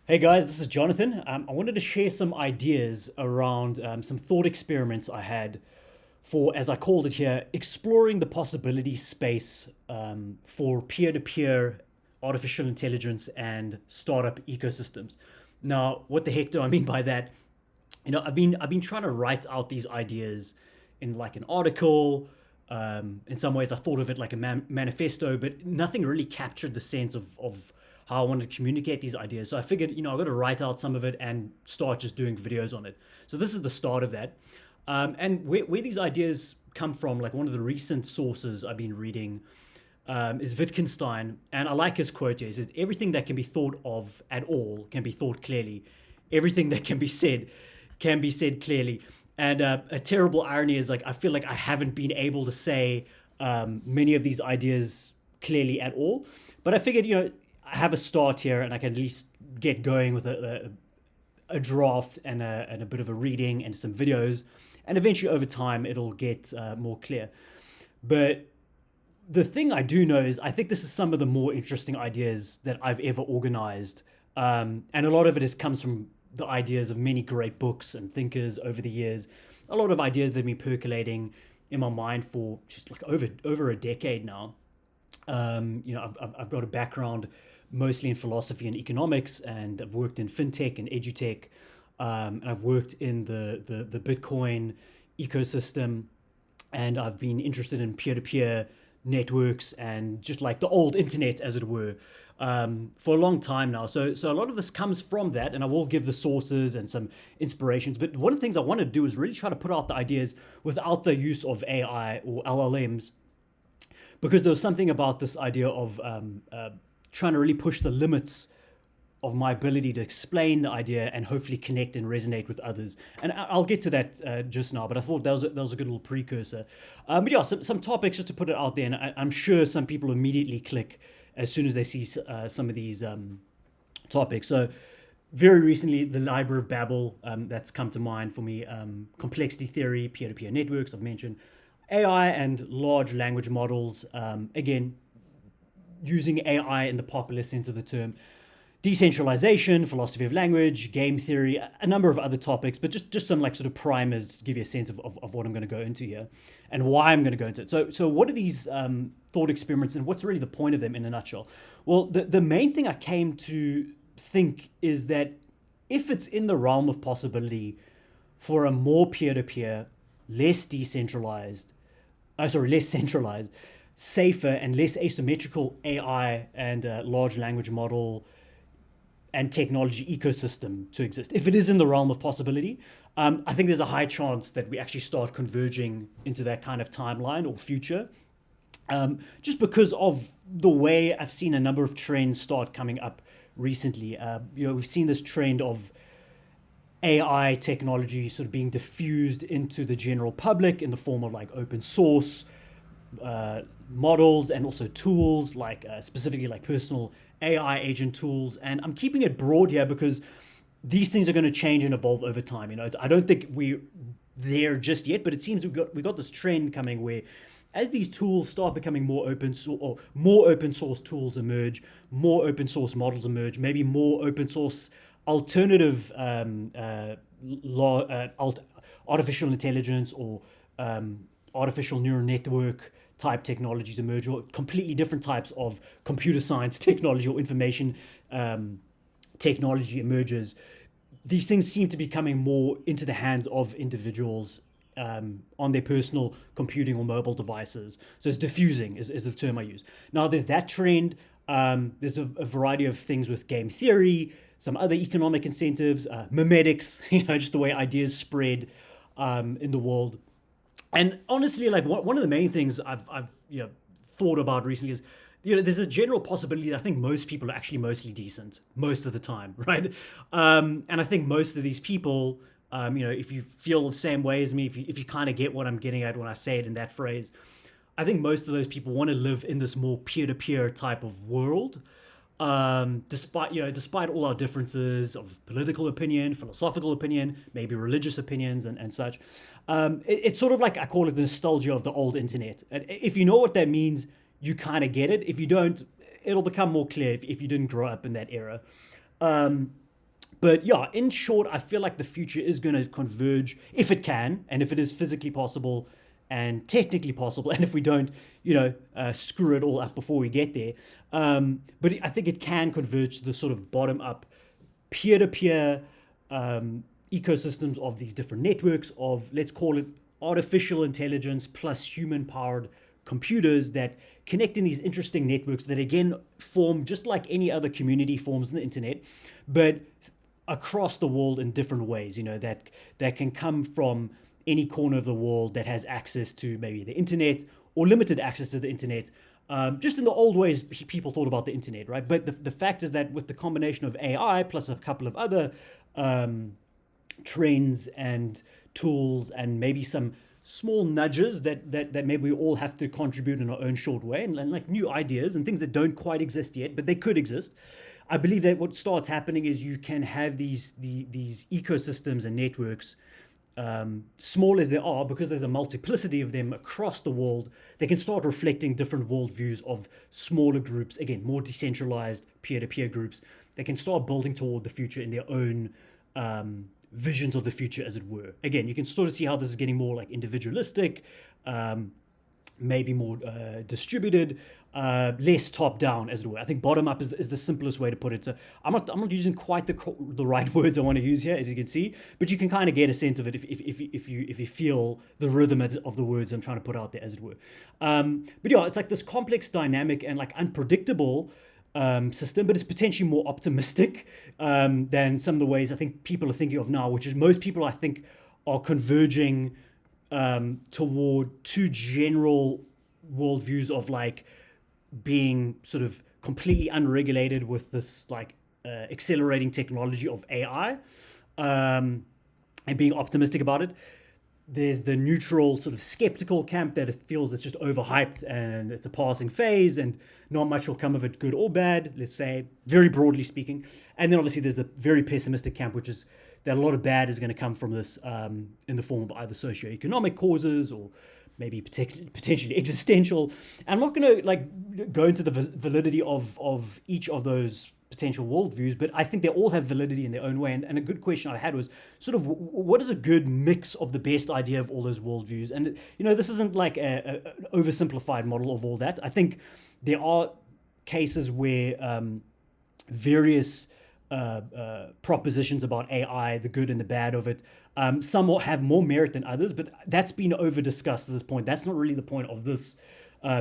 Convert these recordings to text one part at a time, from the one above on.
Hey guys, this is Jonathan. I wanted to share some ideas around some thought experiments I had for, as I called it here, exploring the possibility space for peer to peer artificial intelligence and startup ecosystems. Now, what the heck do I mean by that? I've been trying to write out these ideas in like an article. In some ways, I thought of it like a manifesto, but nothing really captured the sense of how I wanted to communicate these ideas. So I figured, I've got to write out some of it and start just doing videos on it. So this is the start of that. And where these ideas come from, like one of the recent sources I've been reading is Wittgenstein. And I like his quote here. He says, everything that can be thought of at all can be thought clearly. Everything that can be said clearly. And a terrible irony is like I feel like I haven't been able to say many of these ideas clearly at all. But I figured, I have a start here, and I can at least get going with a draft and a bit of a reading and some videos, and eventually over time it'll get more clear. But the thing I do know is I think this is some of the more interesting ideas that I've ever organized, and a lot of it comes from the ideas of many great books and thinkers over the years. A lot of ideas that have been percolating in my mind for just like over a decade now. I've got a background mostly in philosophy and economics, and I've worked in fintech and edutech, and I've worked in the Bitcoin ecosystem, and I've been interested in peer to peer networks and just like the old internet, as it were, for a long time now. So a lot of this comes from that, and I will give the sources and some inspirations. But one of the things I want to do is really try to put out the ideas without the use of AI or LLMs, because there was something about this idea of trying to really push the limits of my ability to explain the idea and hopefully connect and resonate with others. And I'll get to that just now, but I thought that was a good little precursor. But yeah, some topics just to put it out there, and I'm sure some people immediately click as soon as they see some of these topics. So very recently, the Library of Babel, that's come to mind for me. Complexity theory, peer-to-peer networks, I've mentioned. AI and large language models, again, using AI in the popular sense of the term. Decentralization, philosophy of language, game theory, a number of other topics, but just some like sort of primers to give you a sense of what I'm going to go into here and why I'm going to go into it. So what are these thought experiments, and what's really the point of them in a nutshell? Well, the main thing I came to think is that if it's in the realm of possibility for a more peer-to-peer, less decentralized, less centralized, safer and less asymmetrical AI and large language model and technology ecosystem to exist, if it is in the realm of possibility, I think there's a high chance that we actually start converging into that kind of timeline or future. Just because of the way I've seen a number of trends start coming up recently. We've seen this trend of AI technology sort of being diffused into the general public in the form of like open source models and also tools like specifically like personal AI agent tools. And I'm keeping it broad here because these things are going to change and evolve over time. I don't think we're there just yet, but it seems we got this trend coming where as these tools start becoming more open source, or more open source tools emerge, more open source models emerge, maybe more open source alternative artificial intelligence or artificial neural network type technologies emerge, or completely different types of computer science technology or information technology emerges. These things seem to be coming more into the hands of individuals on their personal computing or mobile devices. So it's diffusing is the term I use. Now there's that trend. There's a variety of things with game theory, some other economic incentives, memetics, just the way ideas spread in the world. And honestly, like one of the main things I've thought about recently is, there's a general possibility that I think most people are actually mostly decent most of the time, right? And I think most of these people, if you feel the same way as me, if you kind of get what I'm getting at when I say it in that phrase, I think most of those people want to live in this more peer-to-peer type of world. Despite all our differences of political opinion, philosophical opinion, maybe religious opinions and such, it's sort of like I call it the nostalgia of the old internet. And if you know what that means, you kind of get it. If you don't, it'll become more clear if you didn't grow up in that era. But yeah, in short, I feel like the future is going to converge if it can, and if it is physically possible and technically possible, and if we don't, screw it all up before we get there. But I think it can converge to the sort of bottom up, peer to peer ecosystems of these different networks of, let's call it, artificial intelligence plus human powered computers that connect in these interesting networks that again form just like any other community forms in the internet, but across the world in different ways, that can come from any corner of the world that has access to maybe the internet or limited access to the internet. Just in the old ways people thought about the internet, right? But the fact is that with the combination of AI plus a couple of other trends and tools and maybe some small nudges that maybe we all have to contribute in our own short way, and like new ideas and things that don't quite exist yet, but they could exist. I believe that what starts happening is you can have these ecosystems and networks, small as they are, because there's a multiplicity of them across the world. They can start reflecting different worldviews of smaller groups, again, more decentralized peer-to-peer groups. They can start building toward the future in their own visions of the future, as it were. Again, you can sort of see how this is getting more like individualistic, maybe more distributed, less top down, as it were. I think bottom up is the simplest way to put it. So I'm not using quite the right words I want to use here, as you can see, but you can kind of get a sense of it if you feel the rhythm of the words I'm trying to put out there, as it were. But yeah, it's like this complex, dynamic, and like unpredictable system, but it's potentially more optimistic than some of the ways I think people are thinking of now, which is most people I think are converging toward two general worldviews of like being sort of completely unregulated with this like accelerating technology of AI, and being optimistic about it. There's the neutral sort of skeptical camp that it feels it's just overhyped and it's a passing phase and not much will come of it, good or bad, let's say, very broadly speaking. And then obviously there's the very pessimistic camp, which is that a lot of bad is going to come from this in the form of either socioeconomic causes or maybe potentially existential. And I'm not going to like go into the validity of each of those potential worldviews, but I think they all have validity in their own way. And a good question I had was sort of what is a good mix of the best idea of all those worldviews? And this isn't like a oversimplified model of all that. I think there are cases where various propositions about AI, the good and the bad of it, some have more merit than others, but that's been over discussed at this point. That's not really the point of this.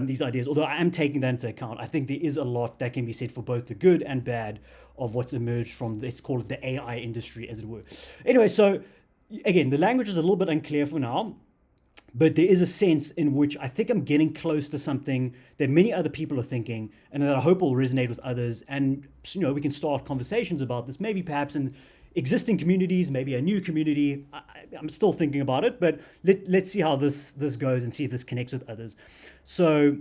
These ideas, although I am taking that into account. I think there is a lot that can be said for both the good and bad of what's emerged from, let's call it, the AI industry, as it were. Anyway, so again, the language is a little bit unclear for now, but there is a sense in which I think I'm getting close to something that many other people are thinking, and that I hope will resonate with others. And we can start conversations about this, maybe perhaps in existing communities, maybe a new community. I'm still thinking about it, but let's see how this goes and see if this connects with others. So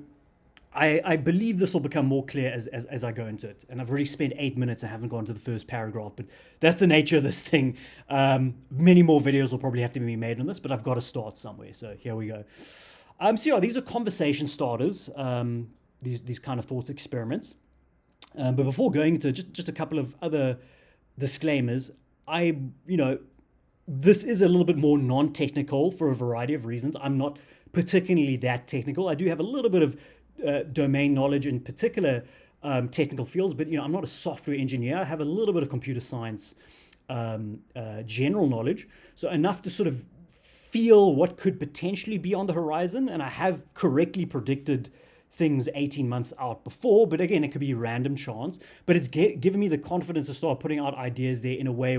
I believe this will become more clear as I go into it. And I've already spent 8 minutes and haven't gone to the first paragraph, but that's the nature of this thing. Many more videos will probably have to be made on this, but I've got to start somewhere. So here we go. So yeah, these are conversation starters, these kind of thoughts experiments. But before going into just a couple of other disclaimers, this is a little bit more non-technical for a variety of reasons. I'm not particularly that technical. I do have a little bit of domain knowledge in particular technical fields, but I'm not a software engineer. I have a little bit of computer science general knowledge, so enough to sort of feel what could potentially be on the horizon, and I have correctly predicted things 18 months out before, but again, it could be random chance, but it's given me the confidence to start putting out ideas there in a way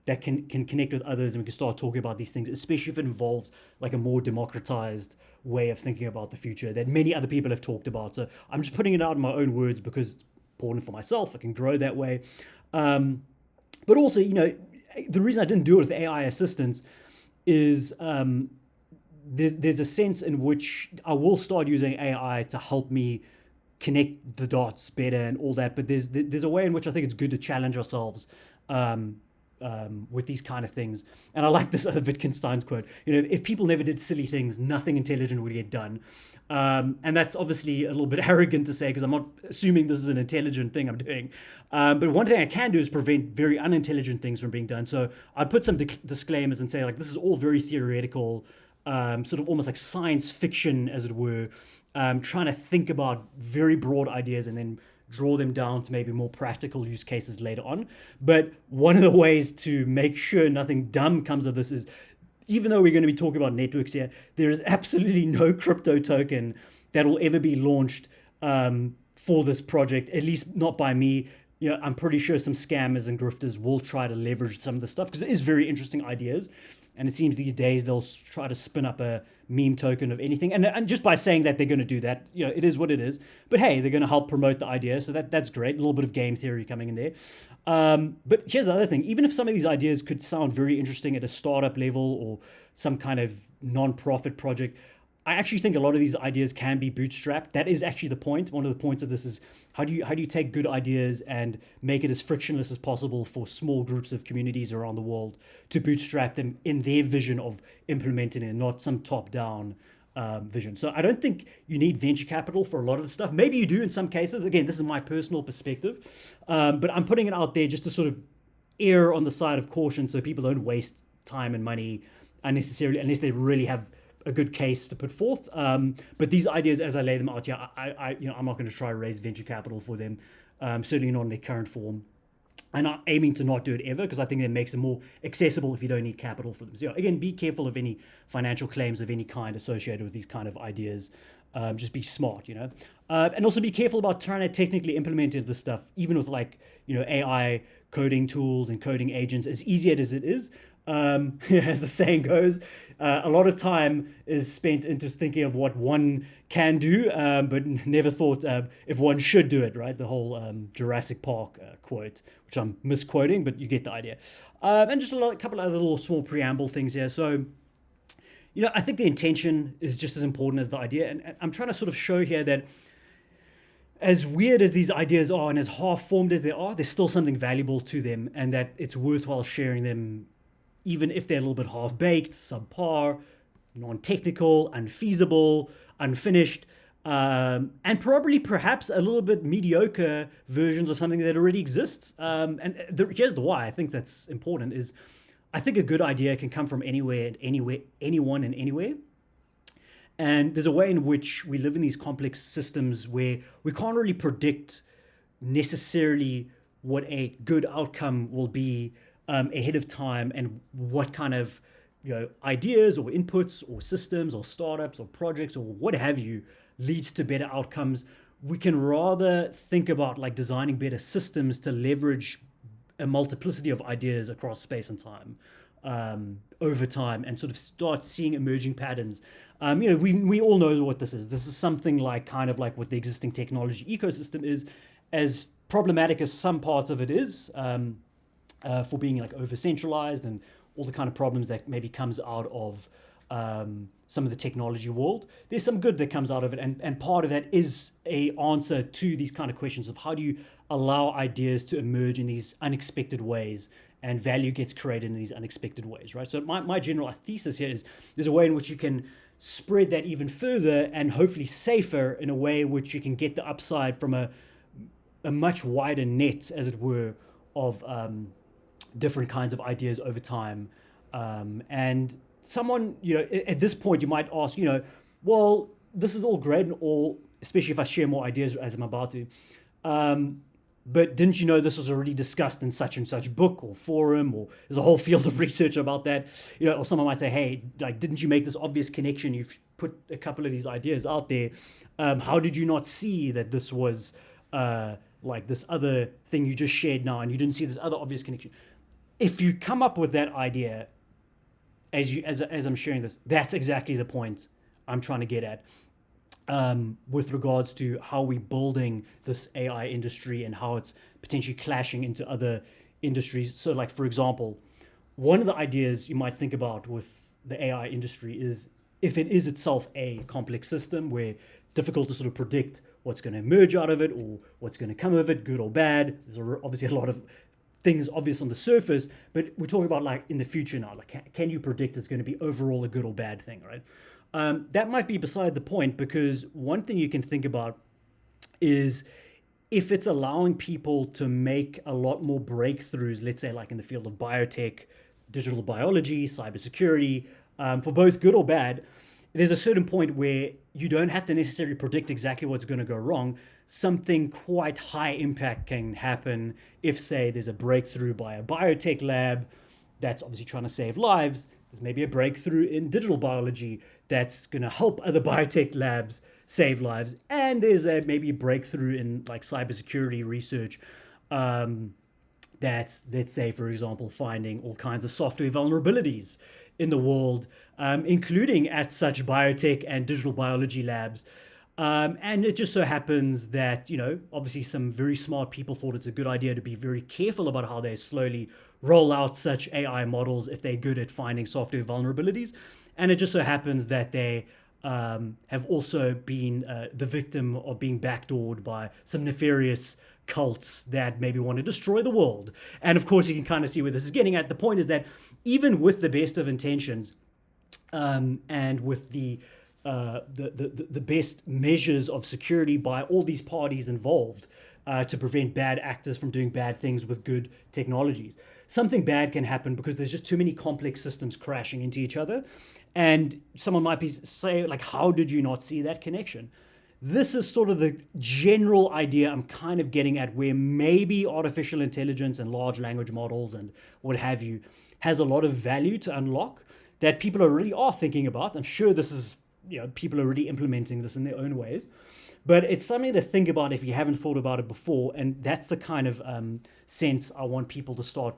that can connect with others, and we can start talking about these things, especially if it involves like a more democratized way of thinking about the future that many other people have talked about. So I'm just putting it out in my own words because it's important for myself. I can grow that way. But also, the reason I didn't do it with AI assistance is there's a sense in which I will start using AI to help me connect the dots better and all that. But there's a way in which I think it's good to challenge ourselves with these kind of things. And I like this other Wittgenstein's quote. If people never did silly things, nothing intelligent would get done. And that's obviously a little bit arrogant to say because I'm not assuming this is an intelligent thing I'm doing. But one thing I can do is prevent very unintelligent things from being done. So I'd put some disclaimers and say, like, this is all very theoretical, sort of almost like science fiction, as it were, trying to think about very broad ideas and then draw them down to maybe more practical use cases later on. But one of the ways to make sure nothing dumb comes of this is, even though we're going to be talking about networks here, there is absolutely no crypto token that will ever be launched for this project, at least not by me. I'm pretty sure some scammers and grifters will try to leverage some of the stuff because it is very interesting ideas. And it seems these days they'll try to spin up a meme token of anything. And just by saying that they're going to do that, it is what it is. But hey, they're going to help promote the idea. So that's great. A little bit of game theory coming in there. But here's the other thing. Even if some of these ideas could sound very interesting at a startup level or some kind of non-profit project, I actually think a lot of these ideas can be bootstrapped. That is actually the point. One of the points of this is how do you take good ideas and make it as frictionless as possible for small groups of communities around the world to bootstrap them in their vision of implementing it, not some top-down vision. So I don't think you need venture capital for a lot of the stuff. Maybe you do in some cases. Again, this is my personal perspective, but I'm putting it out there just to sort of err on the side of caution so people don't waste time and money unnecessarily unless they really have a good case to put forth. But these ideas, as I lay them out here, I'm not going to try to raise venture capital for them, certainly not in their current form. And I'm aiming to not do it ever because I think that makes them more accessible if you don't need capital for them. So again, be careful of any financial claims of any kind associated with these kind of ideas. Just be smart, and also be careful about trying to technically implement this stuff, even with AI coding tools and coding agents, as easy as it is. As the saying goes, a lot of time is spent into thinking of what one can do, but never thought if one should do it, right? The whole Jurassic Park quote, which I'm misquoting, but you get the idea. And just a couple of other little small preamble things here. So, I think the intention is just as important as the idea. And I'm trying to sort of show here that as weird as these ideas are and as half-formed as they are, there's still something valuable to them and that it's worthwhile sharing them even if they're a little bit half-baked, subpar, non-technical, unfeasible, unfinished, and probably perhaps a little bit mediocre versions of something that already exists. Here's the why I think that's important is I think a good idea can come from anywhere, anyone and anywhere. And there's a way in which we live in these complex systems where we can't really predict necessarily what a good outcome will be ahead of time and what kind of ideas or inputs or systems or startups or projects or what have you leads to better outcomes. We can rather think about designing better systems to leverage a multiplicity of ideas across space and time over time and sort of start seeing emerging patterns. We all know what this is. This is something kind of like what the existing technology ecosystem is, as problematic as some parts of it is. For being over centralized and all the kind of problems that maybe comes out of some of the technology world. There's some good that comes out of it, and part of that is a answer to these kind of questions of how do you allow ideas to emerge in these unexpected ways and value gets created in these unexpected ways, right? So my general thesis here is there's a way in which you can spread that even further and hopefully safer in a way which you can get the upside from a much wider net, as it were, of different kinds of ideas over time. And someone, at this point you might ask, well, this is all great and all, especially if I share more ideas as I'm about to. But didn't you know this was already discussed in such and such book or forum, or there's a whole field of research about that? Or someone might say, hey, didn't you make this obvious connection? You've put a couple of these ideas out there. How did you not see that this was this other thing you just shared now, and you didn't see this other obvious connection? If you come up with that idea as I'm sharing this, that's exactly the point I'm trying to get at with regards to how we're building this AI industry and how it's potentially clashing into other industries. So for example, one of the ideas you might think about with the AI industry is if it is itself a complex system where it's difficult to sort of predict what's going to emerge out of it or what's going to come of it, good or bad. There's obviously a lot of things obvious on the surface, but we're talking about like in the future now. Like, can you predict it's going to be overall a good or bad thing, right? That might be beside the point, because one thing you can think about is if it's allowing people to make a lot more breakthroughs, let's say like in the field of biotech, digital biology, cybersecurity, for both good or bad, there's a certain point where you don't have to necessarily predict exactly what's going to go wrong. Something quite high impact can happen if, say, there's a breakthrough by a biotech lab that's obviously trying to save lives. There's maybe a breakthrough in digital biology that's going to help other biotech labs save lives. And there's maybe a breakthrough in like cybersecurity research that's, let's say, for example, finding all kinds of software vulnerabilities in the world, including at such biotech and digital biology labs. And it just so happens that, obviously some very smart people thought it's a good idea to be very careful about how they slowly roll out such AI models if they're good at finding software vulnerabilities. And it just so happens that they have also been the victim of being backdoored by some nefarious cults that maybe want to destroy the world. And of course, you can kind of see where this is getting at. The point is that even with the best of intentions, and with the best measures of security by all these parties involved to prevent bad actors from doing bad things with good technologies, something bad can happen because there's just too many complex systems crashing into each other. And someone might be say, like, how did you not see that connection? This is sort of the general idea I'm kind of getting at, where maybe artificial intelligence and large language models and what have you has a lot of value to unlock that people already are thinking about. I'm sure this is, people are already implementing this in their own ways, but it's something to think about if you haven't thought about it before. And that's the kind of sense I want people to start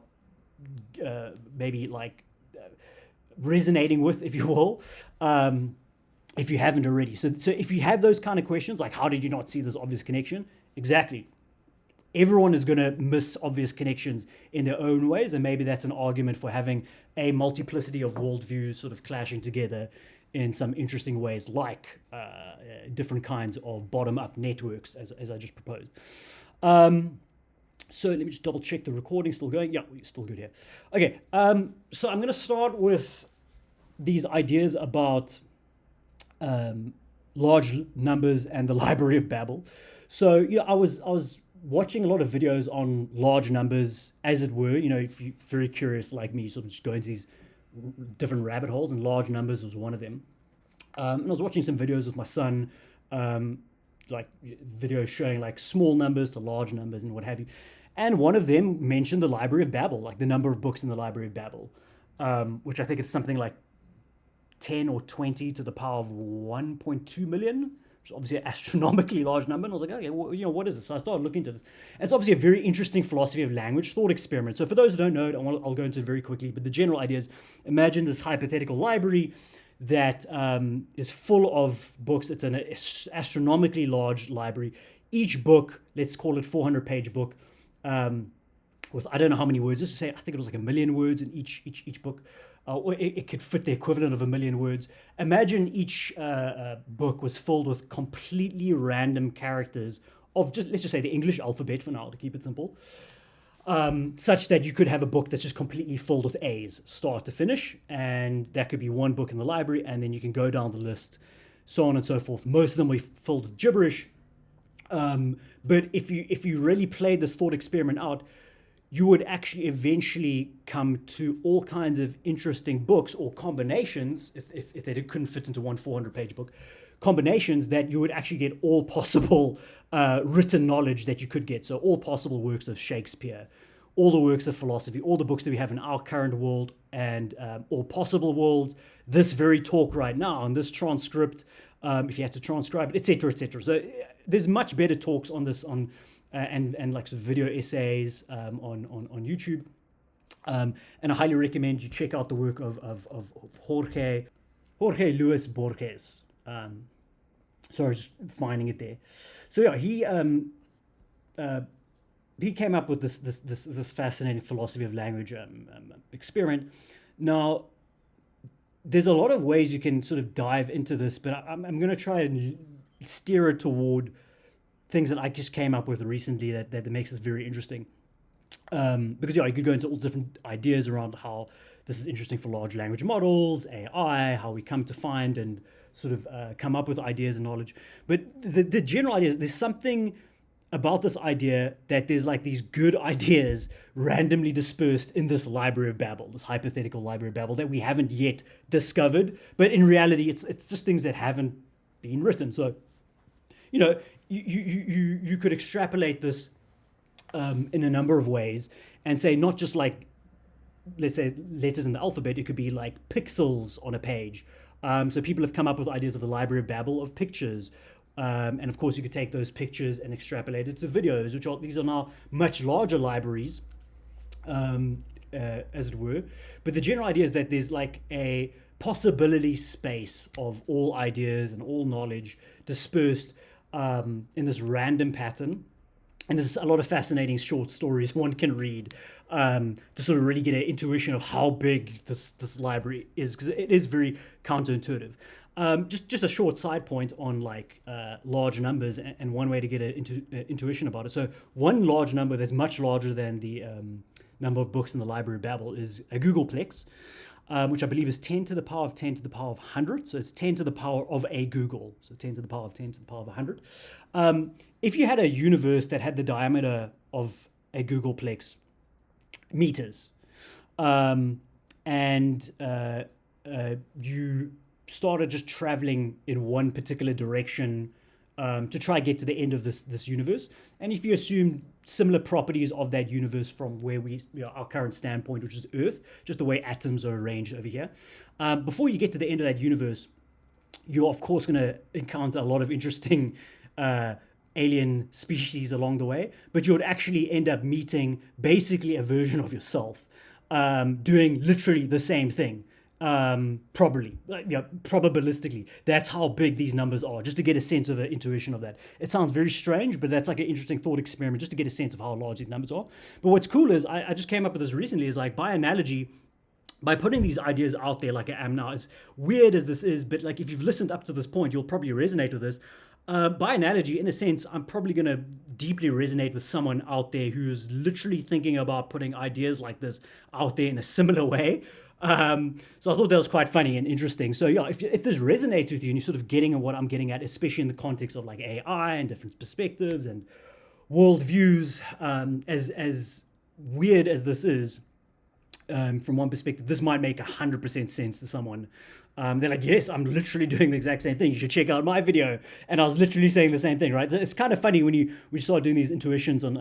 maybe like resonating with, if you will, if you haven't already. So if you have those kind of questions, like how did you not see this obvious connection? Exactly. Everyone is going to miss obvious connections in their own ways, and maybe that's an argument for having a multiplicity of worldviews sort of clashing together in some interesting ways, like different kinds of bottom-up networks, as I just proposed. So let me just double check the recording still going. Yeah, we're still good here. Okay, so I'm going to start with these ideas about large numbers and the Library of Babel. So I was watching a lot of videos on large numbers, as it were. If you're very curious like me, sort of just go into these different rabbit holes, and large numbers was one of them. And I was watching some videos with my son, like videos showing like small numbers to large numbers and what have you. And one of them mentioned the Library of Babel, like the number of books in the Library of Babel, which I think is something like 10 or 20 to the power of 1.2 million, which is obviously an astronomically large number. And I was like, okay, well, what is this? So I started looking into this. And it's obviously a very interesting philosophy of language thought experiment. So for those who don't know it, I'll go into it very quickly. But the general idea is, imagine this hypothetical library that is full of books. It's an astronomically large library. Each book, let's call it 400-page book, with I don't know how many words. Just to say, I think it was like 1 million words in each book. Or it could fit the equivalent of 1 million words. Imagine each book was filled with completely random characters of let's just say the English alphabet for now, to keep it simple, such that you could have a book that's just completely filled with A's, start to finish, and that could be one book in the library, and then you can go down the list, so on and so forth. Most of them were filled with gibberish, but if you really played this thought experiment out, you would actually eventually come to all kinds of interesting books or combinations, if they couldn't fit into one 400-page book, combinations that you would actually get all possible written knowledge that you could get. So all possible works of Shakespeare, all the works of philosophy, all the books that we have in our current world, and all possible worlds, this very talk right now, and this transcript, if you had to transcribe it, etc., etc. So there's much better talks on this and like sort of video essays on YouTube, and I highly recommend you check out the work of Jorge Luis Borges. Sorry, just finding it there. So yeah, he came up with this fascinating philosophy of language experiment. Now, there's a lot of ways you can sort of dive into this, but I'm going to try and steer it toward things that I just came up with recently that makes this very interesting. Because you could go into all different ideas around how this is interesting for large language models, AI, how we come to find and sort of come up with ideas and knowledge. But the general idea is there's something about this idea that there's like these good ideas randomly dispersed in this library of Babel, this hypothetical library of Babel that we haven't yet discovered. But in reality, it's just things that haven't been written. So, you know, you could extrapolate this in a number of ways and say not just like, let's say, letters in the alphabet. It could be like pixels on a page. So people have come up with ideas of the library of Babel of pictures. And of course, you could take those pictures and extrapolate it to videos, which are these are now much larger libraries, as it were. But the general idea is that there's like a possibility space of all ideas and all knowledge dispersed in this random pattern. And there's a lot of fascinating short stories one can read to sort of really get an intuition of how big this library is, because it is very counterintuitive. Just a short side point on like large numbers and one way to get an intuition about it. So one large number that's much larger than the number of books in the Library of Babel is a Googleplex, which I believe is 10 to the power of 10 to the power of 100. So it's 10 to the power of a Google. So 10 to the power of 10 to the power of 100. If you had a universe that had the diameter of a Googleplex meters, and you started just traveling in one particular direction to try get to the end of this universe, and if you assume similar properties of that universe from where our current standpoint, which is Earth, just the way atoms are arranged over here, before you get to the end of that universe, you're of course going to encounter a lot of interesting alien species along the way, but you would actually end up meeting basically a version of yourself doing literally the same thing. Probably, probabilistically. That's how big these numbers are, just to get a sense of an intuition of that. It sounds very strange, but that's like an interesting thought experiment just to get a sense of how large these numbers are. But what's cool is, I just came up with this recently, is like by analogy, by putting these ideas out there like I am now, as weird as this is, but like if you've listened up to this point, you'll probably resonate with this. By analogy, in a sense, I'm probably going to deeply resonate with someone out there who's literally thinking about putting ideas like this out there in a similar way. So I thought that was quite funny and interesting. So yeah, if this resonates with you and you're sort of getting at what I'm getting at, especially in the context of like AI and different perspectives and worldviews, as weird as this is, from one perspective, this might make 100% sense to someone. They're like, yes, I'm literally doing the exact same thing. You should check out my video. And I was literally saying the same thing, right? So it's kind of funny when you start doing these intuitions on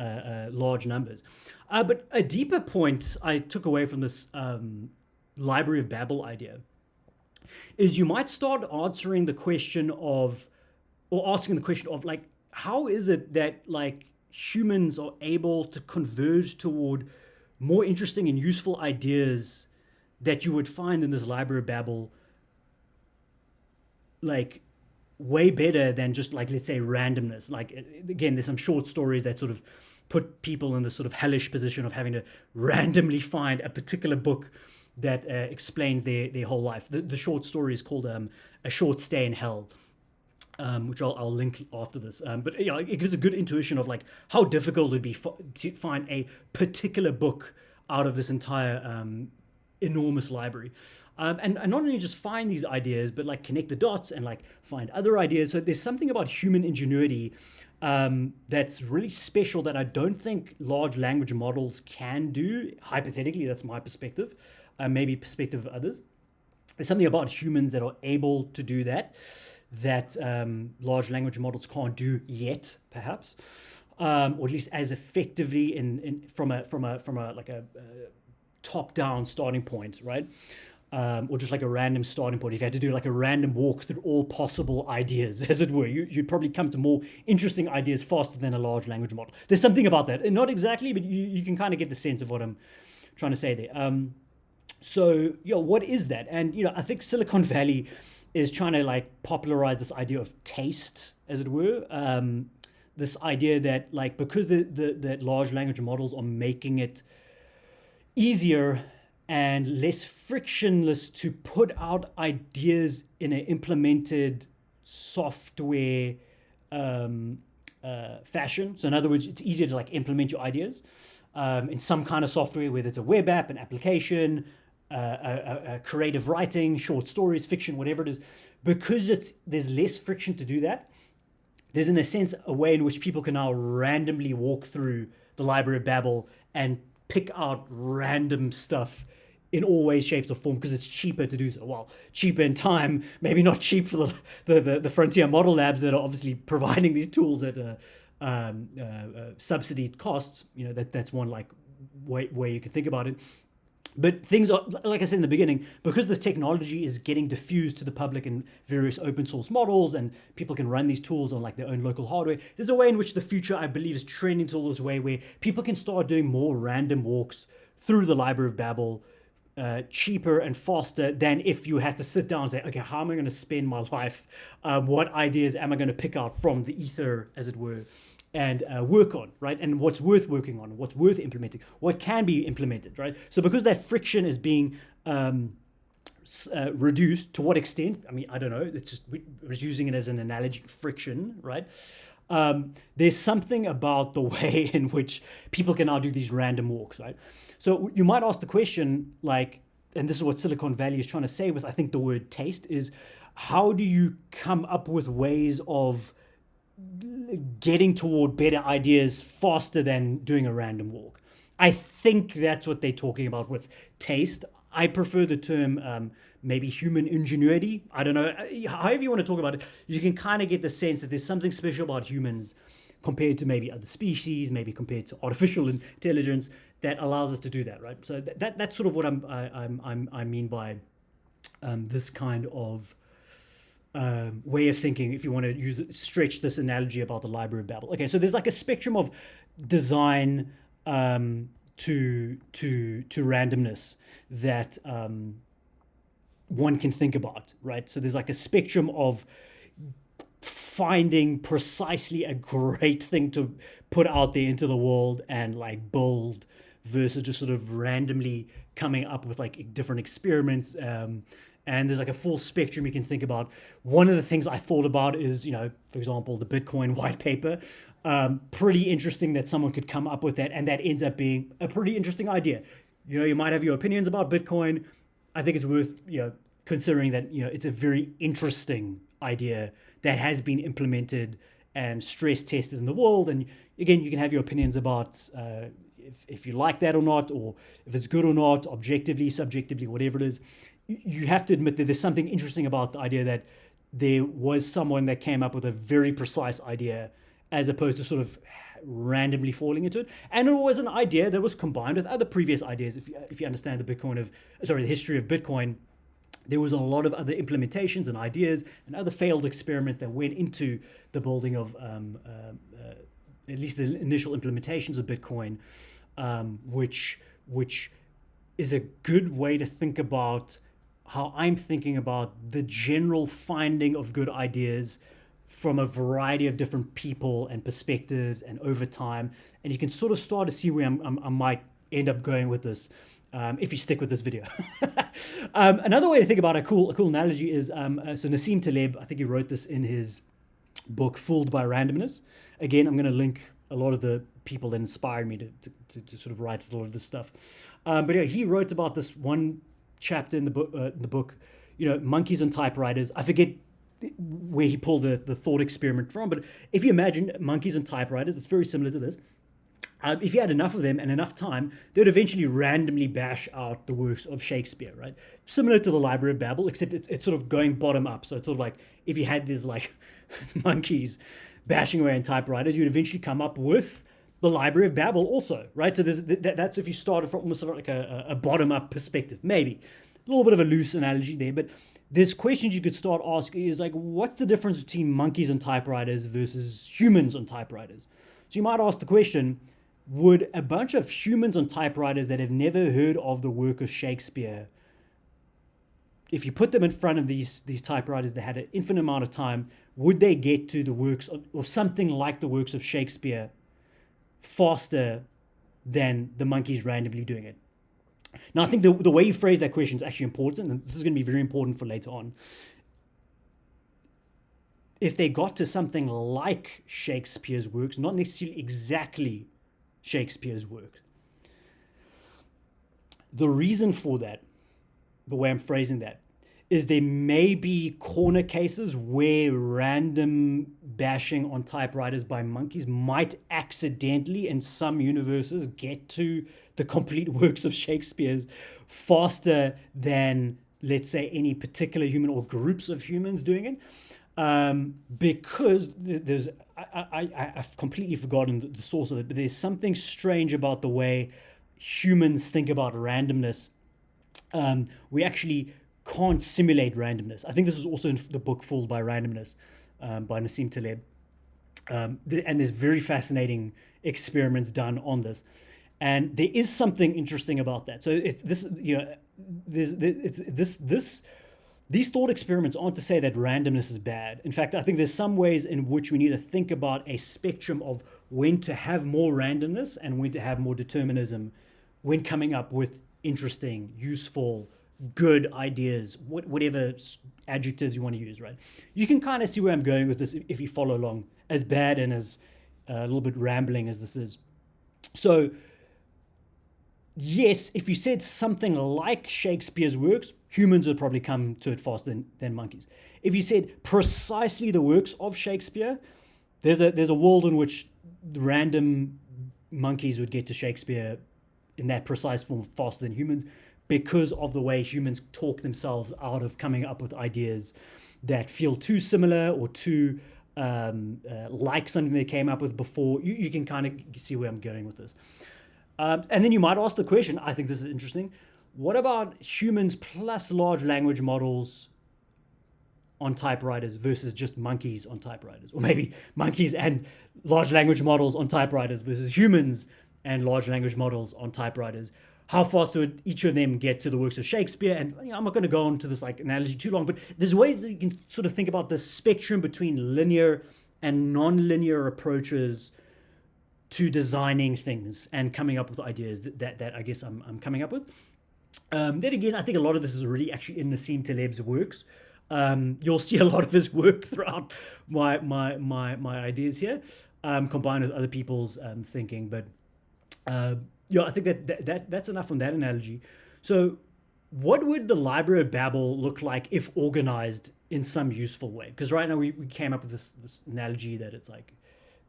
large numbers. But a deeper point I took away from this Library of Babel idea is you might start answering the question of, or asking the question of like, how is it that like humans are able to converge toward more interesting and useful ideas that you would find in this Library of Babel, like way better than just like, let's say, randomness. Like, again, there's some short stories that sort of put people in this sort of hellish position of having to randomly find a particular book that explains their whole life. The short story is called A Short Stay in Hell, which I'll link after this. But yeah, it gives a good intuition of like how difficult it would be to find a particular book out of this entire enormous library. And not only just find these ideas, but like connect the dots and like find other ideas. So there's something about human ingenuity that's really special that I don't think large language models can do. Hypothetically, that's my perspective, maybe perspective of others. There's something about humans that are able to do that large language models can't do yet, perhaps, or at least as effectively from a top-down starting point, right? Or just like a random starting point. If you had to do like a random walk through all possible ideas, as it were, you'd probably come to more interesting ideas faster than a large language model. There's something about that. Not exactly, but you can kind of get the sense of what I'm trying to say there. So, what is that? And, I think Silicon Valley is trying to like popularize this idea of taste, as it were. This idea that like, because the large language models are making it easier and less frictionless to put out ideas in an implemented software fashion. So in other words, it's easier to like implement your ideas. in some kind of software, whether it's a web app, an application, creative writing, short stories, fiction, whatever it is, because there's less friction to do that. There's, in a sense, a way in which people can now randomly walk through the Library of Babel and pick out random stuff in all ways, shapes, or form, because it's cheaper to do so. Well, cheaper in time, maybe not cheap for the frontier model labs that are obviously providing these tools at subsidied costs. That's one like way you can think about it. But things are, like I said in the beginning, because this technology is getting diffused to the public in various open source models, and people can run these tools on like their own local hardware. There's a way in which the future, I believe, is trending towards this way where people can start doing more random walks through the Library of Babel, cheaper and faster than if you had to sit down and say, okay, how am I going to spend my life? What ideas am I going to pick out from the ether, as it were, and work on, right? And what's worth working on, what's worth implementing, what can be implemented, right? So because that friction is being reduced, to what extent? I mean, I don't know. It's just we're using it as an analogy, friction, right? There's something about the way in which people can now do these random walks, right? So you might ask the question, like, and this is what Silicon Valley is trying to say with, I think, the word taste, is how do you come up with ways of getting toward better ideas faster than doing a random walk? I think that's what they're talking about with taste. I prefer the term maybe human ingenuity. I don't know. However you want to talk about it, you can kind of get the sense that there's something special about humans compared to maybe other species, maybe compared to artificial intelligence, that allows us to do that, right? So that's sort of what I mean by this kind of way of thinking, if you want to stretch this analogy about the Library of Babel. Okay, so there's like a spectrum of design to randomness that one can think about, right? So there's like a spectrum of finding precisely a great thing to put out there into the world and like build, versus just sort of randomly coming up with like different experiments. And there's like a full spectrum you can think about. One of the things I thought about is, for example, the Bitcoin white paper. Pretty interesting that someone could come up with that, and that ends up being a pretty interesting idea. You might have your opinions about Bitcoin. I think it's worth, considering that, it's a very interesting idea that has been implemented and stress tested in the world. And again, you can have your opinions about if you like that or not, or if it's good or not, objectively, subjectively, whatever it is. You have to admit that there's something interesting about the idea that there was someone that came up with a very precise idea, as opposed to sort of randomly falling into it. And it was an idea that was combined with other previous ideas. If you understand the history of Bitcoin, there was a lot of other implementations and ideas and other failed experiments that went into the building of at least the initial implementations of Bitcoin, which is a good way to think about how I'm thinking about the general finding of good ideas from a variety of different people and perspectives and over time. And you can sort of start to see where I might end up going with this, if you stick with this video. Another way to think about a cool analogy is, so Nassim Taleb, I think he wrote this in his book, Fooled by Randomness. Again, I'm going to link a lot of the people that inspired me to sort of write a lot of this stuff. But yeah, he wrote about this one chapter in the book, monkeys and typewriters. I forget where he pulled the thought experiment from, but if you imagine monkeys and typewriters, it's very similar to this. If you had enough of them and enough time, they'd eventually randomly bash out the works of Shakespeare, right? Similar to the Library of Babel, except it's sort of going bottom up. So it's sort of like if you had these like monkeys bashing away on typewriters, you'd eventually come up with the Library of Babel also, right? So that's if you started from almost sort of like a bottom up perspective, maybe. A little bit of a loose analogy there, but there's questions you could start asking is like, what's the difference between monkeys and typewriters versus humans on typewriters? So you might ask the question, would a bunch of humans on typewriters that have never heard of the work of Shakespeare, if you put them in front of these typewriters that had an infinite amount of time, would they get to the works or something like the works of Shakespeare faster than the monkeys randomly doing it? Now, I think the way you phrase that question is actually important, and this is going to be very important for later on. If they got to something like Shakespeare's works, not necessarily exactly Shakespeare's work, The reason for that, the way I'm phrasing that, is there may be corner cases where random bashing on typewriters by monkeys might accidentally, in some universes, get to the complete works of Shakespeare's faster than, let's say, any particular human or groups of humans doing it. Because there's, I've completely forgotten the source of it, but there's something strange about the way humans think about randomness. We actually can't simulate randomness. I think this is also in the book Fooled by Randomness by Nassim Taleb. And there's very fascinating experiments done on this. And there is something interesting about that. So these thought experiments aren't to say that randomness is bad. In fact, I think there's some ways in which we need to think about a spectrum of when to have more randomness and when to have more determinism when coming up with interesting, useful, good ideas, whatever adjectives you want to use, right? You can kind of see where I'm going with this if you follow along, as bad and as a little bit rambling as this is. So, yes, if you said something like Shakespeare's works, humans would probably come to it faster than monkeys. If you said precisely the works of Shakespeare, there's a world in which random monkeys would get to Shakespeare in that precise form faster than humans, because of the way humans talk themselves out of coming up with ideas that feel too similar or too like something they came up with before. You can kind of see where I'm going with this. And then you might ask the question, I think this is interesting, what about humans plus large language models on typewriters versus just monkeys on typewriters? Or maybe monkeys and large language models on typewriters versus humans and large language models on typewriters. How fast would each of them get to the works of Shakespeare? And I'm not going to go into this like analogy too long, but there's ways that you can sort of think about the spectrum between linear and non-linear approaches to designing things and coming up with ideas that I guess I'm coming up with. Then again, I think a lot of this is already actually in Nassim Taleb's works. You'll see a lot of his work throughout my ideas here, combined with other people's thinking. But yeah, I think that's enough on that analogy. So what would the Library of Babel look like if organized in some useful way? Because right now we came up with this analogy that it's like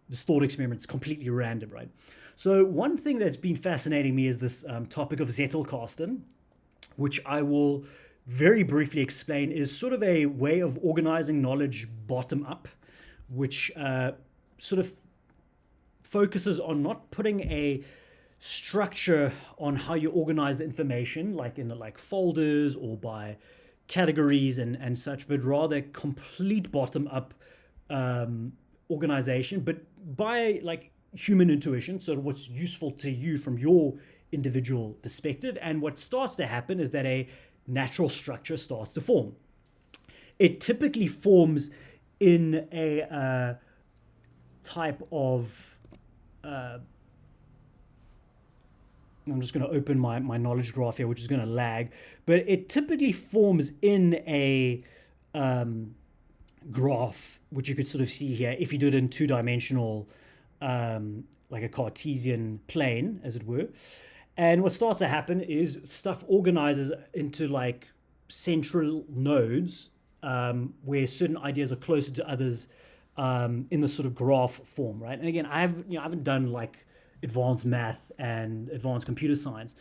this thought experiment is completely random, right? So one thing that's been fascinating me is this topic of Zettelkasten, which I will very briefly explain is sort of a way of organizing knowledge bottom up, which sort of focuses on not putting a structure on how you organize the information, like in like folders or by categories and such, but rather complete bottom up organization, but by like human intuition. So what's useful to you from your individual perspective. And what starts to happen is that a natural structure starts to form. It typically forms in a type of I'm just going to open my knowledge graph here, which is going to lag, but it typically forms in a graph, which you could sort of see here if you do it in two-dimensional, like a Cartesian plane, as it were. And what starts to happen is stuff organizes into like central nodes where certain ideas are closer to others in the sort of graph form, right? And again, I haven't done like advanced math and advanced computer science,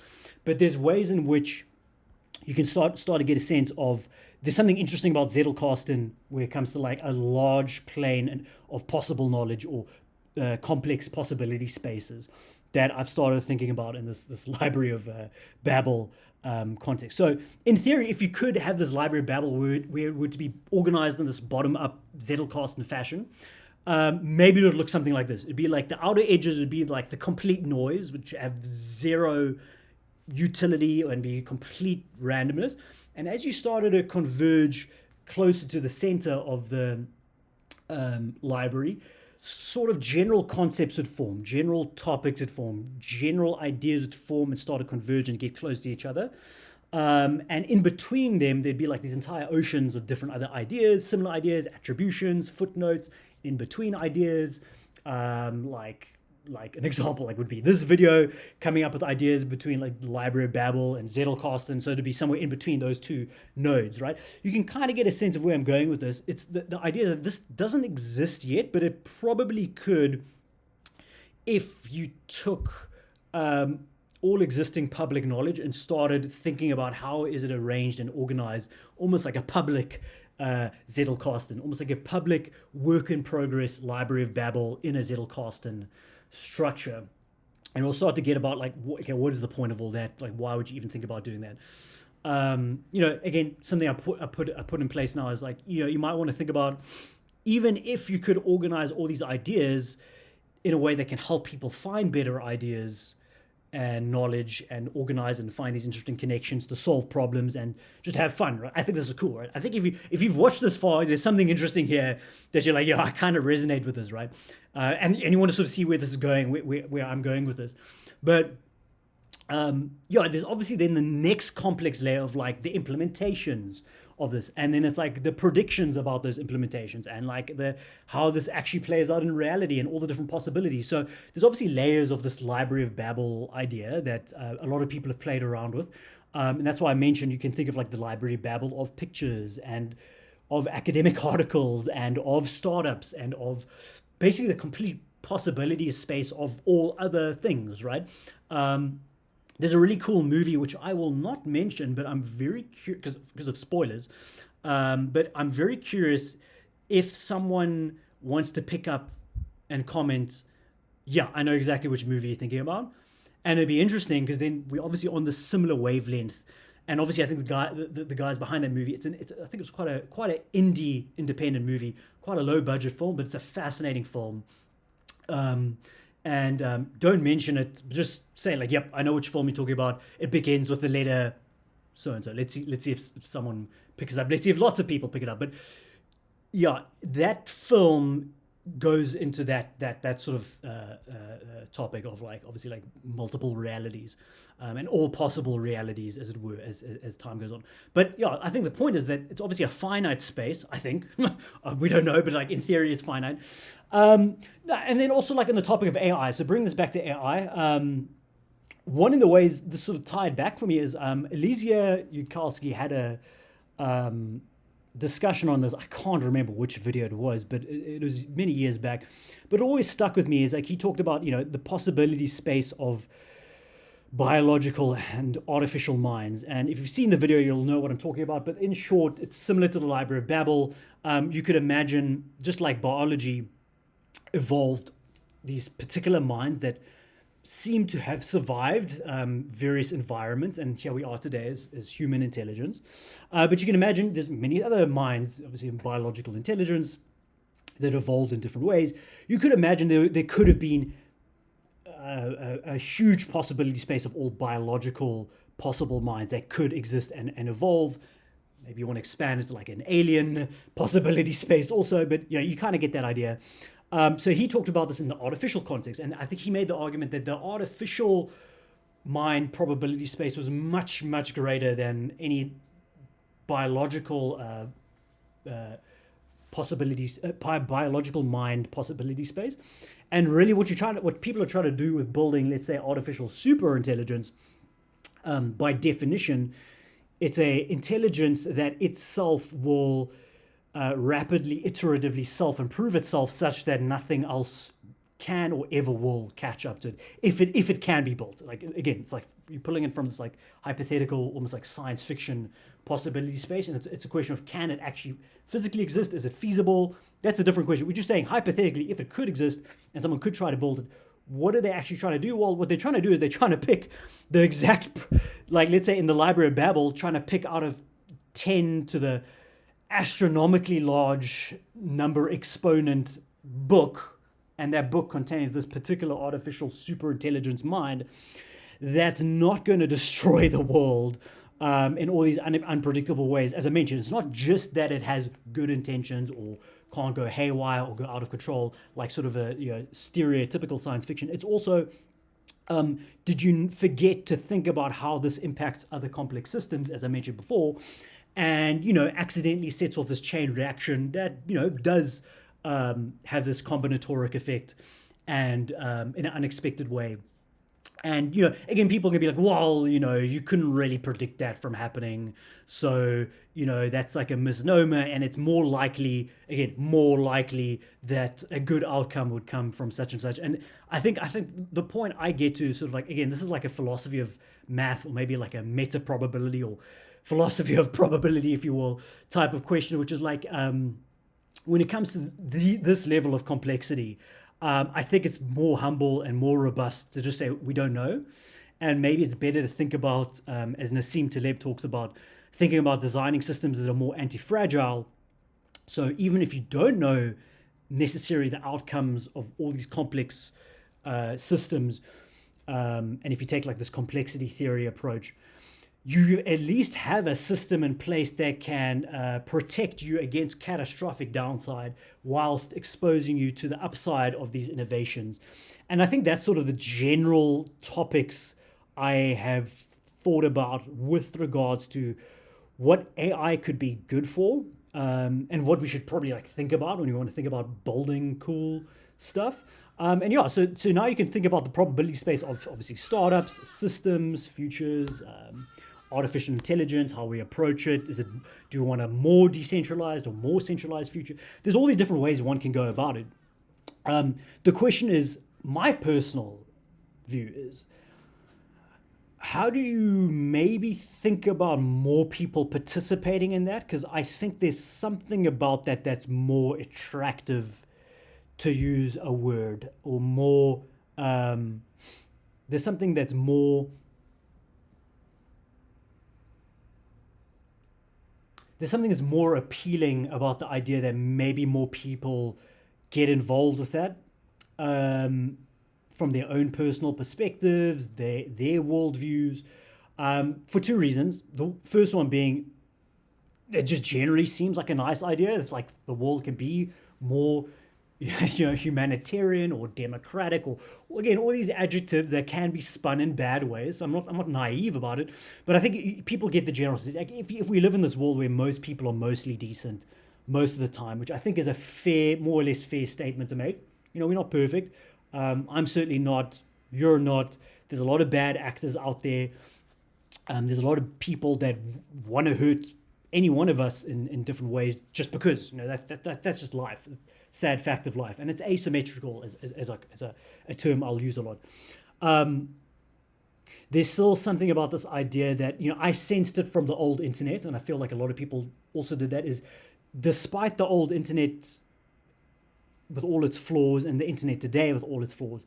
but there's ways in which you can start to get a sense of there's something interesting about Zettelkasten where it comes to like a large plane of possible knowledge or complex possibility spaces that I've started thinking about in this Library of Babel context. So in theory, if you could have this Library of Babel where it were to be organized in this bottom-up Zettelkasten fashion, maybe it would look something like this. It'd be like the outer edges would be like the complete noise, which have zero utility and be complete randomness. And as you started to converge closer to the center of the library, sort of general concepts would form, general topics would form, general ideas would form and start to converge and get close to each other. And in between them, there'd be like these entire oceans of different other ideas, similar ideas, attributions, footnotes, in between ideas, like like an example like would be this video coming up with ideas between like the Library of Babel and Zettelkasten, and so to be somewhere in between those two nodes, right? You can kind of get a sense of where I'm going with this. It's the idea is that this doesn't exist yet, but it probably could if you took all existing public knowledge and started thinking about how is it arranged and organized, almost like a public Zettelkasten, almost like a public work in progress Library of Babel in a Zettelkasten structure. And we'll start to get about like, okay, what is the point of all that? Like, why would you even think about doing that? Again, something I put in place now is like, you might want to think about, even if you could organize all these ideas in a way that can help people find better ideas and knowledge and organize and find these interesting connections to solve problems and just have fun, right? I think this is cool, right? I think if you've watched this far, there's something interesting here that you're like, I kind of resonate with this, right? And you want to sort of see where this is going, where I'm going with this. But there's obviously then the next complex layer of like the implementations of this, and then it's like the predictions about those implementations and like how this actually plays out in reality and all the different possibilities. So there's obviously layers of this Library of Babel idea that a lot of people have played around with, and that's why I mentioned you can think of like the Library of Babel of pictures and of academic articles and of startups and of basically the complete possibility space of all other things, right? There's a really cool movie which I will not mention, but I'm very curious because of spoilers. But I'm very curious if someone wants to pick up and comment, yeah, I know exactly which movie you're thinking about, and it'd be interesting because then we're obviously on the similar wavelength. And obviously, I think the guys behind that movie, I think it's quite an indie independent movie, quite a low budget film, but it's a fascinating film. Don't mention it. Just say like, "Yep, I know which film you're talking about. It begins with the letter so and so." Let's see if someone picks it up. Let's see if lots of people pick it up. But yeah, that film goes into that sort of topic of like obviously like multiple realities and all possible realities, as it were, as time goes on. But yeah, I think the point is that it's obviously a finite space. I think we don't know, but like in theory, it's finite. And then also like on the topic of AI. So bring this back to AI. One of the ways this sort of tied back for me is Elysia Yudkowsky had a discussion on this. I can't remember which video it was, but it was many years back. But it always stuck with me is like he talked about, the possibility space of biological and artificial minds. And if you've seen the video, you'll know what I'm talking about. But in short, it's similar to the Library of Babel. You could imagine, just like biology evolved these particular minds that seem to have survived various environments, and here we are today as human intelligence. But you can imagine there's many other minds, obviously in biological intelligence, that evolved in different ways. You could imagine there could have been a huge possibility space of all biological possible minds that could exist and evolve. Maybe you want to expand it to like an alien possibility space also, but you kind of get that idea. So he talked about this in the artificial context, and I think he made the argument that the artificial mind probability space was much, much greater than any biological possibilities, biological mind possibility space. And really what people are trying to do with building, let's say, artificial super intelligence, by definition, it's a intelligence that itself will rapidly, iteratively self-improve itself such that nothing else can or ever will catch up to it if it can be built. Like again, it's like you're pulling it from this like hypothetical, almost like science fiction possibility space, and it's a question of, can it actually physically exist? Is it feasible? That's a different question. We're just saying hypothetically, if it could exist and someone could try to build it, what are they actually trying to do? Well, what they're trying to do is they're trying to pick the exact, like let's say in the Library of Babel, trying to pick out of 10 to the astronomically large number exponent book, and that book contains this particular artificial super intelligence mind that's not going to destroy the world in all these unpredictable ways. As I mentioned, it's not just that it has good intentions or can't go haywire or go out of control like sort of a stereotypical science fiction. It's also, did you forget to think about how this impacts other complex systems, as I mentioned before, and accidentally sets off this chain reaction that does have this combinatoric effect and in an unexpected way. And again, people can be like, well, you couldn't really predict that from happening, so that's like a misnomer, and it's more likely, again, more likely that a good outcome would come from such and such. And I think the point I get to is sort of like, again, this is like a philosophy of math, or maybe like a meta probability, or philosophy of probability, if you will, type of question, which is like, when it comes to this level of complexity, I think it's more humble and more robust to just say we don't know. And maybe it's better to think about, as Nassim Taleb talks about, thinking about designing systems that are more anti-fragile. So even if you don't know necessarily the outcomes of all these complex systems, and if you take like this complexity theory approach, you at least have a system in place that can protect you against catastrophic downside whilst exposing you to the upside of these innovations. And I think that's sort of the general topics I have thought about with regards to what AI could be good for, and what we should probably like think about when you want to think about building cool stuff. And yeah, so now you can think about the probability space of obviously startups, systems, futures, artificial intelligence, how we approach it. Do we want a more decentralized or more centralized future? There's all these different ways one can go about it. The question is, my personal view is, how do you maybe think about more people participating in that? Because I think there's something about that that's more attractive, to use a word, or more. There's something that's more. There's something that's more appealing about the idea that maybe more people get involved with that, um, from their own personal perspectives, their worldviews, for two reasons. The first one being, it just generally seems like a nice idea. It's like the world can be more, humanitarian or democratic, or again, all these adjectives that can be spun in bad ways. I'm not naive about it, but I think people get the general. Like, if we live in this world where most people are mostly decent most of the time, which I think is a fair, more or less fair statement to make. We're not perfect. I'm certainly not. You're not. There's a lot of bad actors out there. There's a lot of people that want to hurt any one of us in different ways, just because that's just life. Sad fact of life, and it's asymmetrical as a term I'll use a lot. Um, there's still something about this idea that I sensed it from the old internet, and I feel like a lot of people also did that. Is, despite the old internet with all its flaws, and the internet today with all its flaws,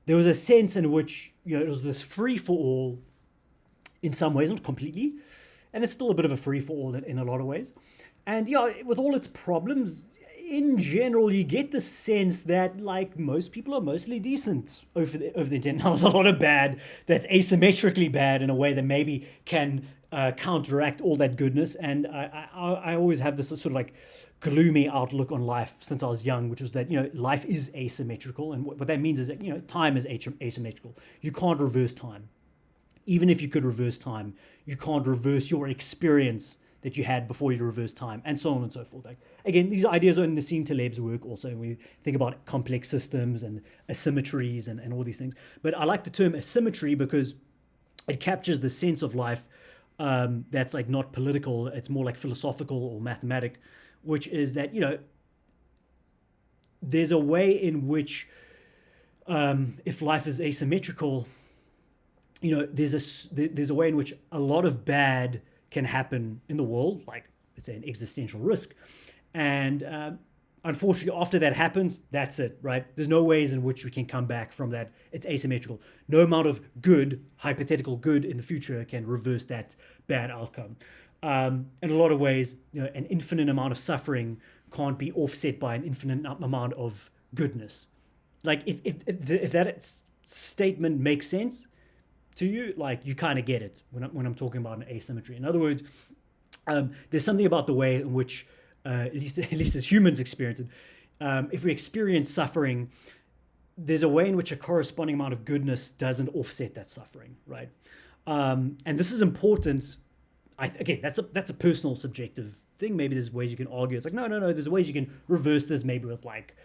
there was a sense in which it was this free for all, in some ways, not completely, and it's still a bit of a free for all in a lot of ways. And yeah, with all its problems, in general, you get the sense that like most people are mostly decent over the internet. Now, there's a lot of bad that's asymmetrically bad in a way that maybe can counteract all that goodness. And I always have this sort of like gloomy outlook on life since I was young, which is that life is asymmetrical, and what that means is that time is asymmetrical. You can't reverse time. Even if you could reverse time, you can't reverse your experience that you had before you reverse time, and so on and so forth. Like, again, these ideas are in Nassim Taleb's work also. We think about complex systems and asymmetries and all these things. But I like the term asymmetry because it captures the sense of life, that's like not political. It's more like philosophical or mathematic, which is that there's a way in which, if life is asymmetrical, there's a way in which a lot of bad can happen in the world, like let's say an existential risk, and unfortunately, after that happens, that's it, right? There's no ways in which we can come back from that. It's asymmetrical. No amount of good, hypothetical good in the future, can reverse that bad outcome. In a lot of ways, an infinite amount of suffering can't be offset by an infinite amount of goodness. Like, if that statement makes sense to you, like, you kind of get it when I'm talking about an asymmetry. In other words, there's something about the way in which, at least as humans experience it, if we experience suffering, there's a way in which a corresponding amount of goodness doesn't offset that suffering, right? And this is important. Again, that's a personal subjective thing. Maybe there's ways you can argue. It's like, no, there's ways you can reverse this, maybe with like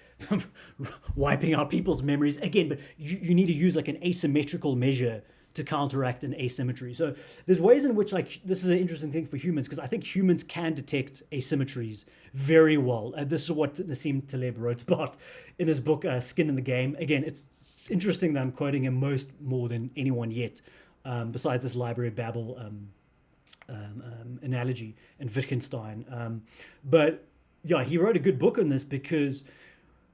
wiping out people's memories again. But you need to use like an asymmetrical measure to counteract an asymmetry. So there's ways in which like this is an interesting thing for humans, because I think humans can detect asymmetries very well. This is what Nassim Taleb wrote about in his book Skin in the Game. Again, it's interesting that I'm quoting him more than anyone yet, besides this Library of Babel analogy and Wittgenstein. But yeah, he wrote a good book on this, because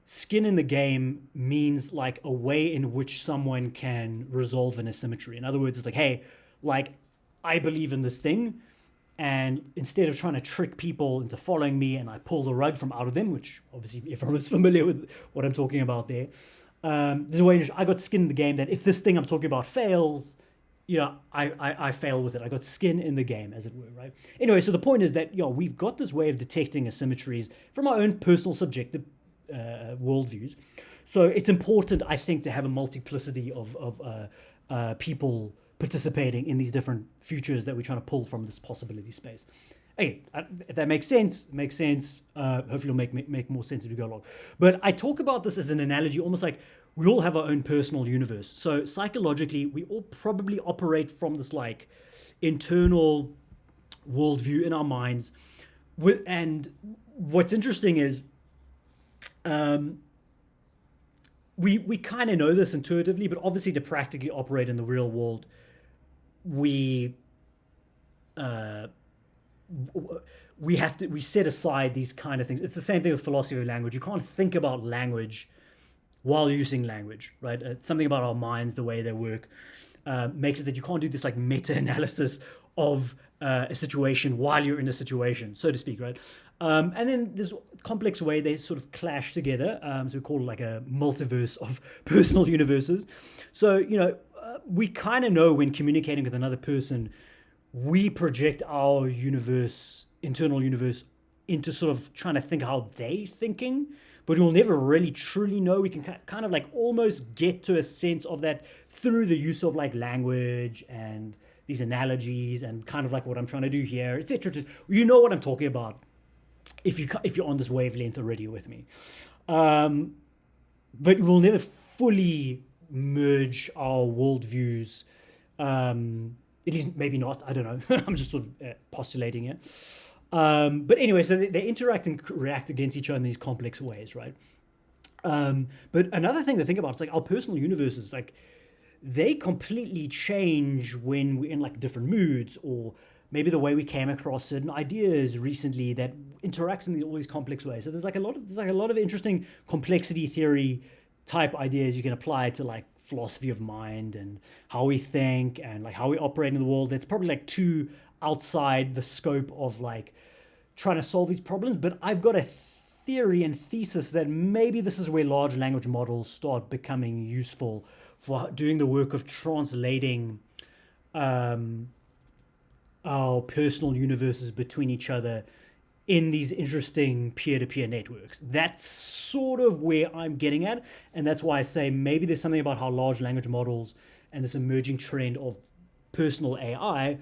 skin in the game means like a way in which someone can resolve an asymmetry. In other words, it's like, hey, like I believe in this thing, and instead of trying to trick people into following me and I pull the rug from out of them, which obviously everyone is familiar with what I'm talking about there, there's a way in which I got skin in the game that if this thing I'm talking about fails, I fail with it. I got skin in the game, as it were, right? Anyway, so the point is that, we've got this way of detecting asymmetries from our own personal subjective worldviews. So it's important, I think, to have a multiplicity of people participating in these different futures that we're trying to pull from this possibility space. Again, if that makes sense, it makes sense. Hopefully it'll make more sense as we go along. But I talk about this as an analogy, almost like we all have our own personal universe. So psychologically, we all probably operate from this like internal worldview in our minds. And what's interesting is we kind of know this intuitively, but obviously to practically operate in the real world, we set aside these kind of things. It's the same thing with philosophy of language. You can't think about language while using language, right? Something about our minds, the way they work, makes it that you can't do this like meta-analysis of a situation while you're in a situation, so to speak, right? And then there's a complex way they sort of clash together. So we call it like a multiverse of personal universes. So, we kind of know when communicating with another person, we project our internal universe, into sort of trying to think how they're thinking, but we'll never really truly know. We can kind of like almost get to a sense of that through the use of like language and these analogies and kind of like what I'm trying to do here, etc. You know what I'm talking about if you're on this wavelength already with me. But we'll never fully merge our worldviews. At least maybe not. I don't know. I'm just sort of postulating it. But anyway, so they interact and react against each other in these complex ways, right? But another thing to think about is like our personal universes, like they completely change when we're in like different moods, or maybe the way we came across certain ideas recently that interacts in all these complex ways. So there's like a lot of interesting complexity theory type ideas you can apply to like philosophy of mind and how we think and like how we operate in the world. That's probably like too outside the scope of like trying to solve these problems. But I've got a theory and thesis that maybe this is where large language models start becoming useful for doing the work of translating our personal universes between each other in these interesting peer-to-peer networks. That's sort of where I'm getting at, and that's why I say maybe there's something about how large language models and this emerging trend of personal AI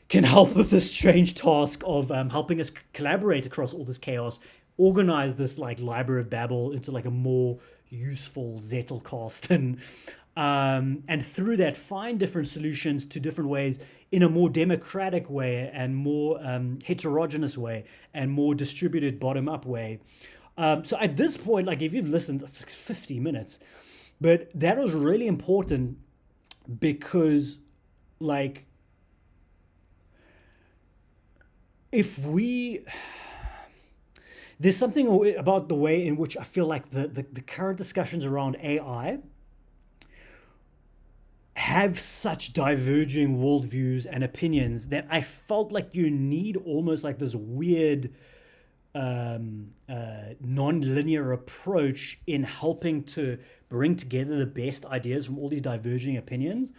can help with this strange task of helping us collaborate across all this chaos, organize this like Library of Babel into like a more useful Zettelkasten, and through that find different solutions to different ways in a more democratic way and more heterogeneous way and more distributed bottom-up way. So at this point, like if you've listened, that's like 50 minutes, but that was really important because like there's something about the way in which I feel like the current discussions around AI have such diverging worldviews and opinions that I felt like you need almost like this weird non-linear approach in helping to bring together the best ideas from all these diverging opinions.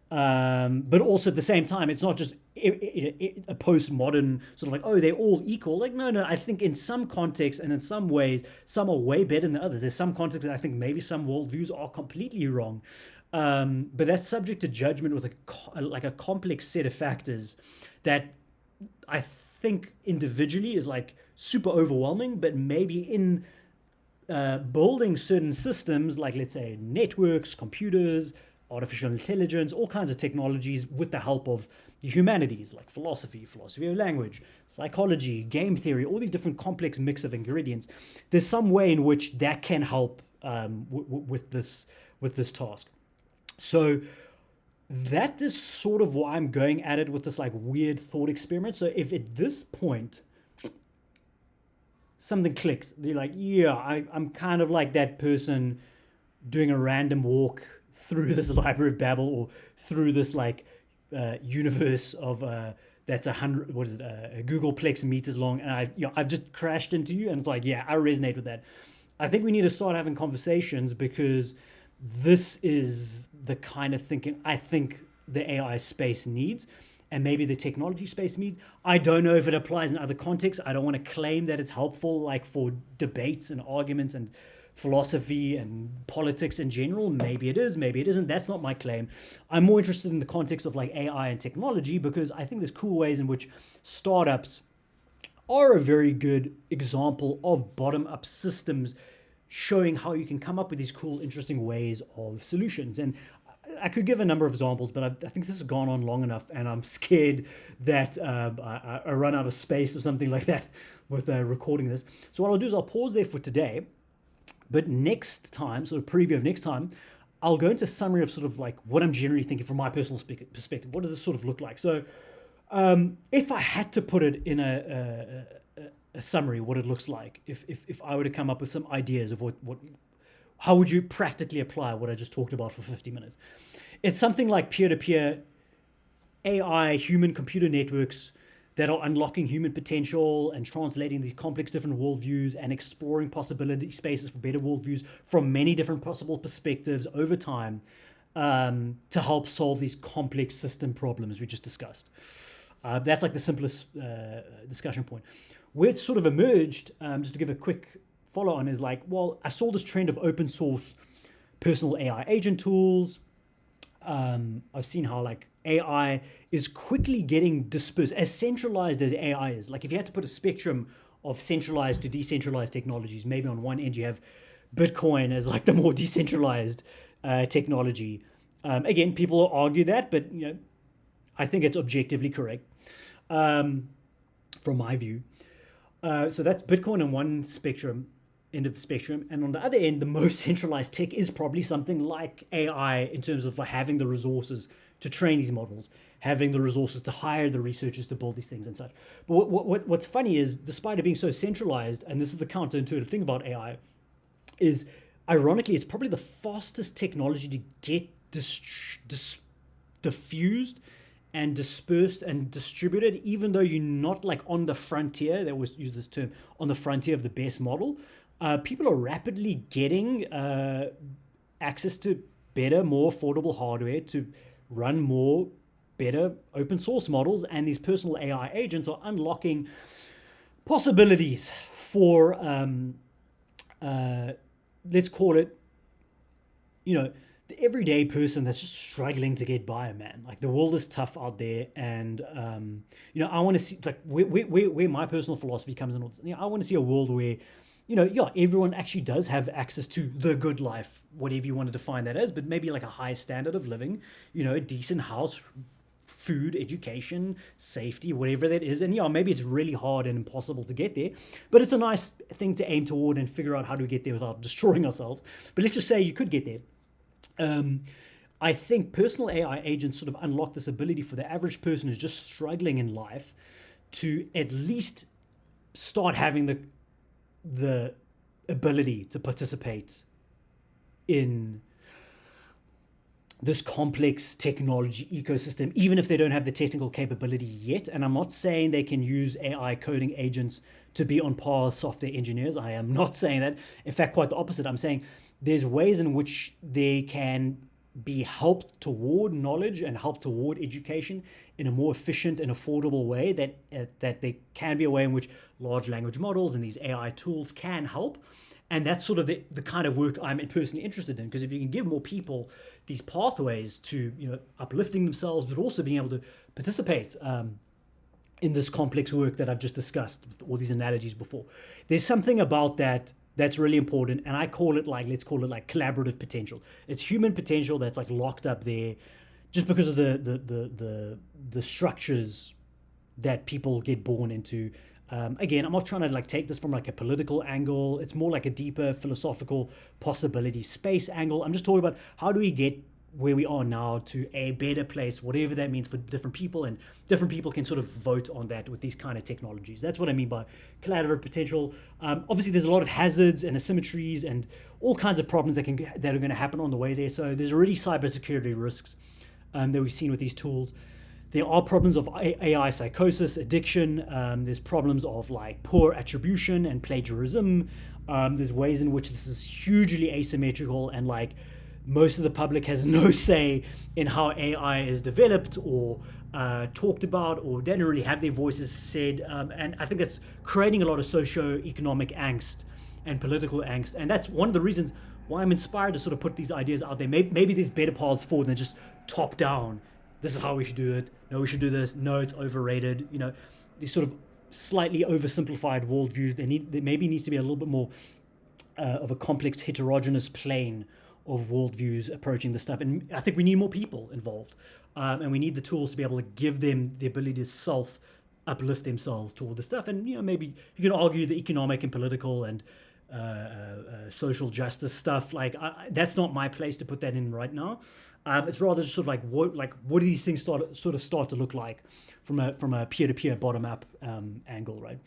But also at the same time, it's not just a postmodern sort of like, oh, they're all equal. Like, no, I think in some contexts and in some ways, some are way better than others. There's some contexts that I think maybe some worldviews are completely wrong. But that's subject to judgment with a complex set of factors that I think individually is like super overwhelming, but maybe in building certain systems, like let's say networks, computers, artificial intelligence, all kinds of technologies with the help of the humanities, like philosophy of language, psychology, game theory, all these different complex mix of ingredients. There's some way in which that can help with this task. So that is sort of why I'm going at it with this like weird thought experiment. So if at this point something clicked, you're like, yeah, I'm kind of like that person doing a random walk through this Library of Babel or through this like universe of that's 100, what is it, a Googleplex meters long, and I've just crashed into you, and it's like, yeah, I resonate with that. I think we need to start having conversations, because this is the kind of thinking I think the AI space needs, and maybe the technology space needs. I don't know if it applies in other contexts. I don't want to claim that it's helpful, like for debates and arguments and philosophy and politics in general. Maybe it is, maybe it isn't. That's not my claim. I'm more interested in the context of like AI and technology, because I think there's cool ways in which startups are a very good example of bottom-up systems showing how you can come up with these cool, interesting ways of solutions. And I could give a number of examples, but I think this has gone on long enough, and I'm scared that I run out of space or something like that with recording this. So what I'll do is I'll pause there for today, but next time, sort of preview of next time, I'll go into a summary of sort of like what I'm generally thinking from my personal perspective. What does this sort of look like? So if I had to put it in a summary, what it looks like, if I were to come up with some ideas of what how would you practically apply what I just talked about for 50 minutes? It's something like peer-to-peer AI, human-computer networks that are unlocking human potential and translating these complex different worldviews and exploring possibility spaces for better worldviews from many different possible perspectives over time, to help solve these complex system problems we just discussed. That's like the simplest discussion point. Where it sort of emerged, just to give a quick follow on, is like, well, I saw this trend of open source personal AI agent tools. I've seen how like AI is quickly getting dispersed, as centralized as AI is. Like if you had to put a spectrum of centralized to decentralized technologies, maybe on one end you have Bitcoin as like the more decentralized technology. Again, people will argue that, but you know, I think it's objectively correct from my view. So that's Bitcoin on one end of the spectrum, and on the other end, the most centralized tech is probably something like AI, in terms of like having the resources to train these models, having the resources to hire the researchers to build these things and such. But what's funny is, despite it being so centralized, and this is the counterintuitive thing about AI, is ironically it's probably the fastest technology to get diffused and dispersed and distributed, even though you're not like on the frontier. They always use this term, on the frontier of the best model. People are rapidly getting access to better, more affordable hardware to run more better open source models, and these personal AI agents are unlocking possibilities for let's call it, you know, the everyday person that's just struggling to get by, man. Like the world is tough out there, and you know, I want to see like where my personal philosophy comes in. You know, I want to see a world where, you know, yeah, everyone actually does have access to the good life, whatever you want to define that as, but maybe like a high standard of living, you know, a decent house, food, education, safety, whatever that is. And yeah, maybe it's really hard and impossible to get there, but it's a nice thing to aim toward and figure out how to get there without destroying ourselves. But let's just say you could get there. I think personal AI agents sort of unlock this ability for the average person who's just struggling in life to at least start having the ability to participate in this complex technology ecosystem, even if they don't have the technical capability yet. And I'm not saying they can use AI coding agents to be on par with software engineers. I am not saying that. In fact, quite the opposite. I'm saying there's ways in which they can be helped toward knowledge and helped toward education in a more efficient and affordable way, that there can be a way in which large language models and these AI tools can help. And that's sort of the kind of work I'm personally interested in, because if you can give more people these pathways to, you know, uplifting themselves, but also being able to participate in this complex work that I've just discussed with all these analogies before. There's something about that that's really important, and I call it like, let's call it like collaborative potential. It's human potential that's like locked up there just because of the structures that people get born into. Again, I'm not trying to like take this from like a political angle. It's more like a deeper philosophical possibility space angle. I'm just talking about how do we get where we are now to a better place, whatever that means for different people, and different people can sort of vote on that with these kind of technologies. That's what I mean by collaborative potential. Obviously, there's a lot of hazards and asymmetries and all kinds of problems that are going to happen on the way there. So there's already cybersecurity risks that we've seen with these tools. There are problems of AI psychosis, addiction. There's problems of like poor attribution and plagiarism. There's ways in which this is hugely asymmetrical, and like most of the public has no say in how AI is developed or talked about, or don't really have their voices said. And I think that's creating a lot of socio-economic angst and political angst. And that's one of the reasons why I'm inspired to sort of put these ideas out there. Maybe there's better paths forward than just top down. This is how we should do it. No, we should do this. No, it's overrated. You know, these sort of slightly oversimplified worldviews. There maybe needs to be a little bit more of a complex, heterogeneous plane of worldviews approaching this stuff. And I think we need more people involved. And we need the tools to be able to give them the ability to uplift themselves toward this stuff. And, you know, maybe you can argue the economic and political and social justice stuff. Like that's not my place to put that in right now. It's rather just sort of like what do these things start to look like from a peer-to-peer bottom-up angle, right?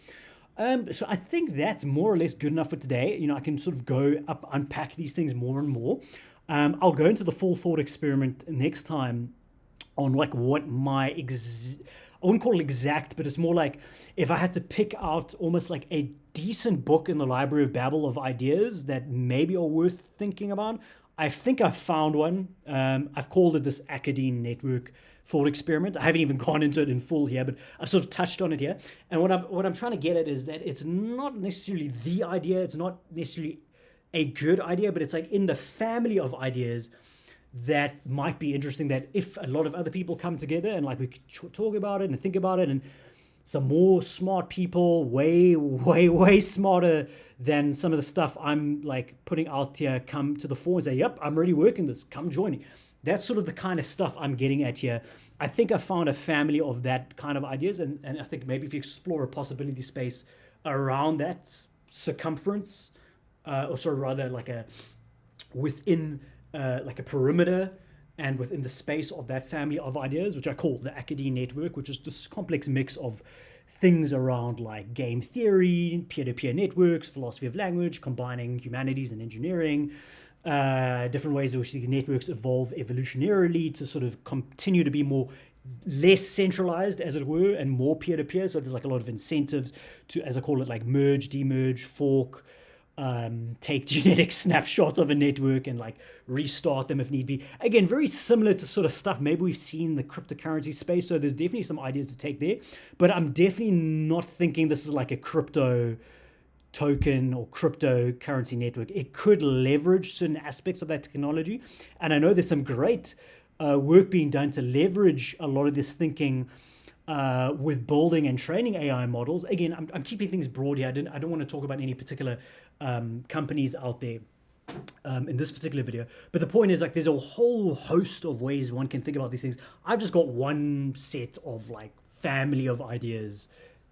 So I think that's more or less good enough for today. You know, I can sort of go up, unpack these things more and more. I'll go into the full thought experiment next time on like what I wouldn't call it exact, but it's more like if I had to pick out almost like a decent book in the Library of Babel of ideas that maybe are worth thinking about. I think I found one. I've called it this Academe Network thought experiment. I haven't even gone into it in full here, but I've sort of touched on it here. And what I'm trying to get at is that it's not necessarily the idea. It's not necessarily a good idea, but it's like in the family of ideas that might be interesting, that if a lot of other people come together and like we could talk about it and think about it, and some more smart people, way smarter than some of the stuff I'm like putting out here, come to the fore and say, yep, I'm already working this, come join me. That's sort of the kind of stuff I'm getting at here. I think I found a family of that kind of ideas, and I think maybe if you explore a possibility space around that circumference, or sort of rather like within like a perimeter and within the space of that family of ideas, which I call the Academe Network, which is this complex mix of things around like game theory, peer-to-peer networks, philosophy of language, combining humanities and engineering, different ways in which these networks evolve evolutionarily to sort of continue to be less centralized, as it were, and more peer-to-peer. So there's like a lot of incentives to, as I call it, like merge, demerge, fork, take genetic snapshots of a network and like restart them if need be. Again, very similar to sort of stuff maybe we've seen in the cryptocurrency space. So there's definitely some ideas to take there, but I'm definitely not thinking this is like a crypto token or cryptocurrency network. It could leverage certain aspects of that technology. And I know there's some great work being done to leverage a lot of this thinking with building and training AI models. Again, I'm keeping things broad here. I don't want to talk about any particular companies out there in this particular video. But the point is, like, there's a whole host of ways one can think about these things. I've just got one set of like family of ideas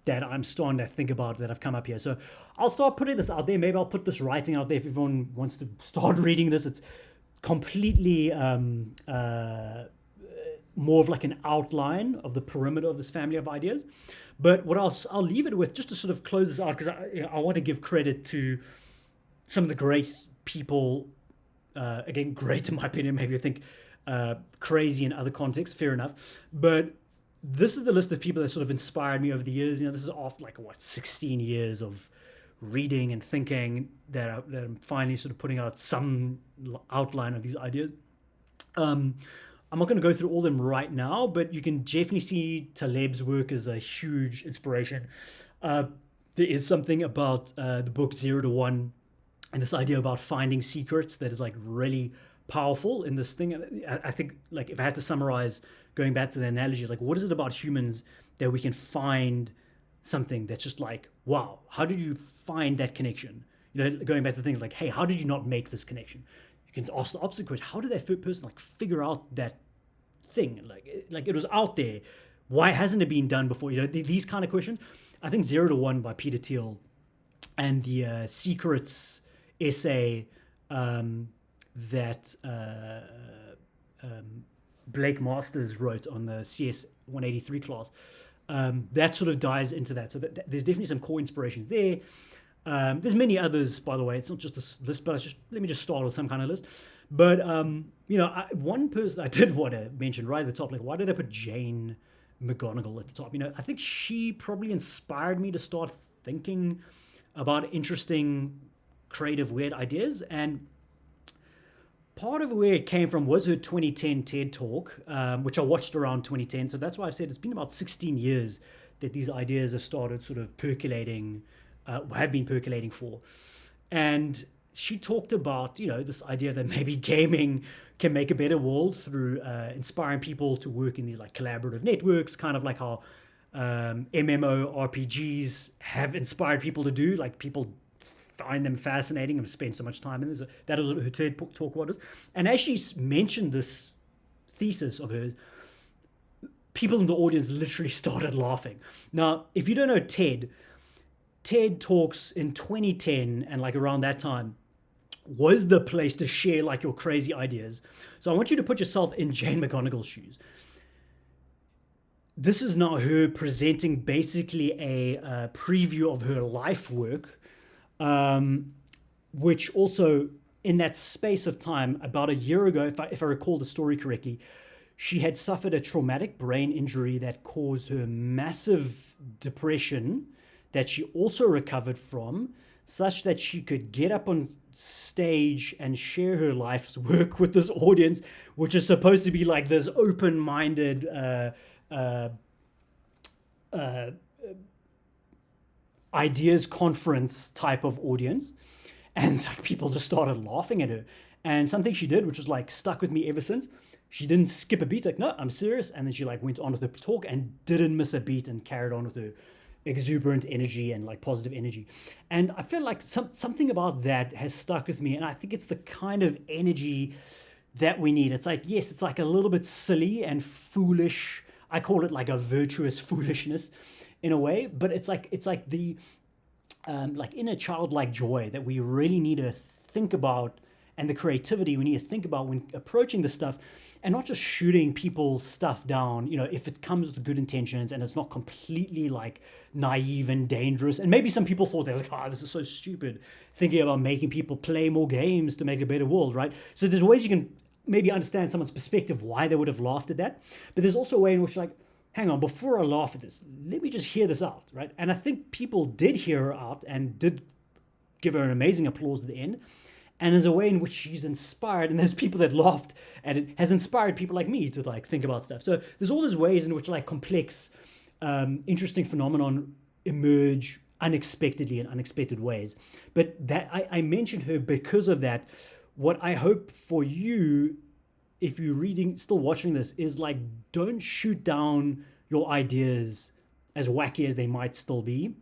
that I'm starting to think about that have come up here. So I'll start putting this out there. Maybe I'll put this writing out there if everyone wants to start reading this. It's completely more of like an outline of the perimeter of this family of ideas. But what I'll leave it with, just to sort of close this out, because I want to give credit to some of the great people. Again, great in my opinion. Maybe you think crazy in other contexts. Fair enough. But this is the list of people that sort of inspired me over the years. You know, this is after like 16 years of reading and thinking that I'm finally sort of putting out some outline of these ideas. I'm not going to go through all of them right now, but you can definitely see Taleb's work as a huge inspiration. There is something about the book 0 to 1 and this idea about finding secrets that is like really powerful in this thing. I think, like, if I had to summarize going back to the analogy, is like, what is it about humans that we can find something that's just like, wow, how did you find that connection? Going back to things like, hey, how did you not make this connection? You can ask the opposite question: how did that person like figure out that thing? Like it was out there. Why hasn't it been done before? These kind of questions. I think Zero to One by Peter Thiel and the Secrets essay that Blake Masters wrote on the CS 183 class. That sort of dives into that. So there's definitely some core inspirations there. There's many others, by the way. It's not just this but let me just start with some kind of list. But one person I did want to mention right at the top, like, why did I put Jane McGonigal at the top? I think she probably inspired me to start thinking about interesting, creative, weird ideas. And part of where it came from was her 2010 TED Talk, which I watched around 2010. So that's why I've said it's been about 16 years that these ideas have started sort of percolating, have been percolating for. And she talked about, this idea that maybe gaming can make a better world through inspiring people to work in these like collaborative networks, kind of like how MMORPGs have inspired people to do. Like, people find them fascinating and spend so much time in them. That was her TED Talk was. And as she mentioned this thesis of hers, people in the audience literally started laughing. Now, if you don't know TED Talks in 2010 and like around that time was the place to share like your crazy ideas. So I want you to put yourself in Jane McGonigal's shoes. This is now her presenting basically a preview of her life work, which also in that space of time, about a year ago, if I recall the story correctly, she had suffered a traumatic brain injury that caused her massive depression that she also recovered from, such that she could get up on stage and share her life's work with this audience, which is supposed to be like this open-minded ideas conference type of audience. And like, people just started laughing at her. And something she did, which was like stuck with me ever since, she didn't skip a beat. Like, no, I'm serious. And then she like went on with her talk and didn't miss a beat and carried on with her exuberant energy and like positive energy. And I feel like something about that has stuck with me. And I think it's the kind of energy that we need. It's like, yes, it's like a little bit silly and foolish. I call it like a virtuous foolishness in a way, but it's like the like inner childlike joy that we really need to think about, and the creativity we need to think about when approaching this stuff, and not just shooting people's stuff down, if it comes with good intentions and it's not completely like naive and dangerous. And maybe some people thought, they was like, this is so stupid, thinking about making people play more games to make a better world, right? So there's ways you can maybe understand someone's perspective, why they would have laughed at that. But there's also a way in which, like, hang on, before I laugh at this, let me just hear this out, right? And I think people did hear her out and did give her an amazing applause at the end. And there's a way in which she's inspired, and there's people that laughed, and it has inspired people like me to like think about stuff. So there's all those ways in which like complex, interesting phenomenon emerge unexpectedly in unexpected ways. But that I mentioned her because of that. What I hope for you, if you're still watching this, is like, don't shoot down your ideas, as wacky as they might still be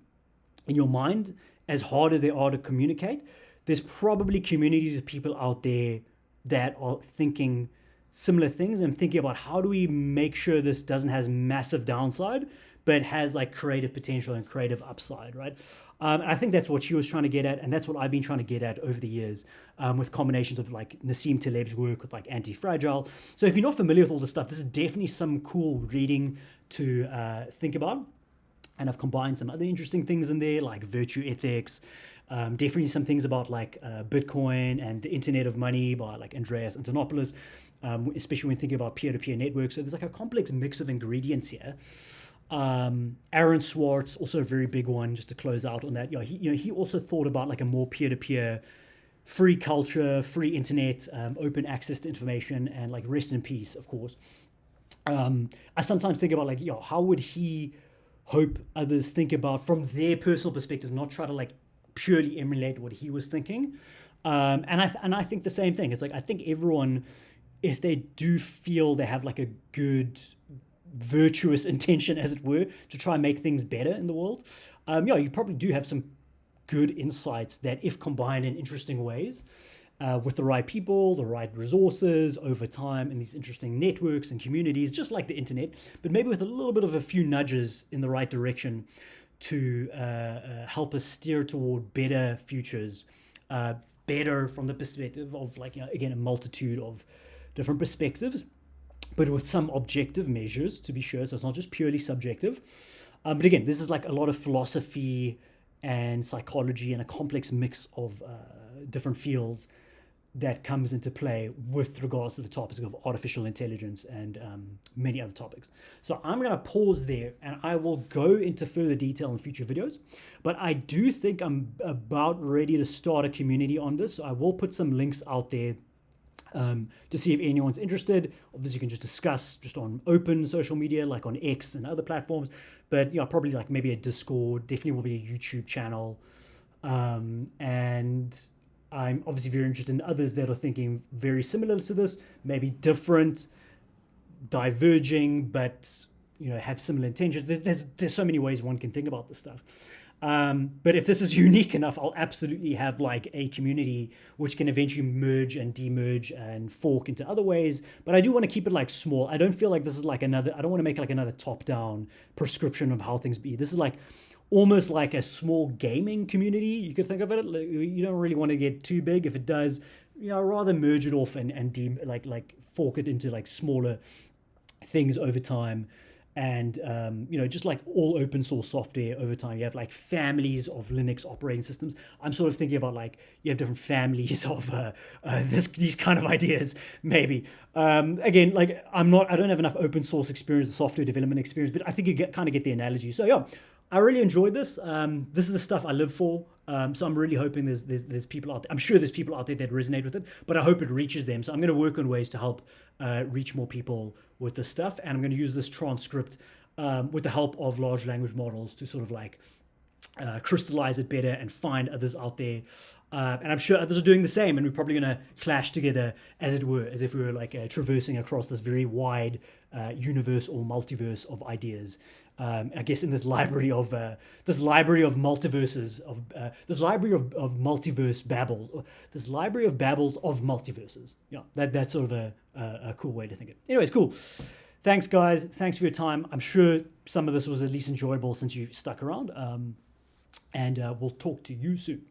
in your mind, as hard as they are to communicate. There's probably communities of people out there that are thinking similar things and thinking about, how do we make sure this doesn't have massive downside, but has like creative potential and creative upside, right? I think that's what she was trying to get at, and that's what I've been trying to get at over the years, with combinations of like Nassim Taleb's work with like Anti-Fragile. So if you're not familiar with all this stuff, this is definitely some cool reading to think about. And I've combined some other interesting things in there, like virtue ethics, definitely some things about like Bitcoin and the Internet of Money by like Andreas Antonopoulos, especially when thinking about peer-to-peer networks. So there's like a complex mix of ingredients here. Aaron Swartz, also a very big one, just to close out on that. He also thought about like a more peer-to-peer, free culture, free internet, open access to information, and like rest in peace, of course. I sometimes think about like, how would he hope others think about from their personal perspectives, not try to like purely emulate what he was thinking. And I think the same thing. It's like, I think everyone if they do feel they have like a good virtuous intention, as it were, to try and make things better in the world, yeah, you probably do have some good insights that, if combined in interesting ways, with the right people, the right resources over time, and these interesting networks and communities, just like the internet, but maybe with a little bit of a few nudges in the right direction to help us steer toward better futures, better from the perspective of, like, you know, again, a multitude of different perspectives, but with some objective measures, to be sure, so it's not just purely subjective. But again, this is like a lot of philosophy and psychology and a complex mix of different fields that comes into play with regards to the topics of artificial intelligence and many other topics. So I'm going to pause there, and I will go into further detail in future videos. But I do think I'm about ready to start a community on this. So I will put some links out there to see if anyone's interested. Obviously, you can just discuss just on open social media, like on X and other platforms. But yeah, probably like maybe a Discord, definitely will be a YouTube channel. And I'm obviously very interested in others that are thinking very similar to this, maybe different, diverging, but, you know, have similar intentions. There's so many ways one can think about this stuff. But if this is unique enough, I'll absolutely have like a community which can eventually merge and demerge and fork into other ways. But I do want to keep it like small. I don't feel like this is like another, I don't want to make like another top-down prescription of how things be. This is like almost like a small gaming community. You could think of it. Like, you don't really want to get too big. If it does, you know, rather merge it off and like fork it into like smaller things over time. And you know, just like all open source software over time, you have like families of Linux operating systems. I'm sort of thinking about like you have different families of these kind of ideas. Maybe again, like I don't have enough open source experience, software development experience, but I think you kind of get the analogy. So yeah, I really enjoyed this. This is the stuff I live for. So I'm really hoping there's people out there. I'm sure there's people out there that resonate with it, but I hope it reaches them. So I'm going to work on ways to help reach more people with this stuff. And I'm going to use this transcript with the help of large language models to sort of like crystallize it better and find others out there. And I'm sure others are doing the same, and we're probably going to clash together, as it were, as if we were like traversing across this very wide universe or multiverse of ideas. I guess in this library of multiverses, of this library of multiverse babble, this library of babbles of multiverses. Yeah, that's sort of a cool way to think it. Anyways, cool. Thanks, guys. Thanks for your time. I'm sure some of this was at least enjoyable since you've stuck around. And we'll talk to you soon.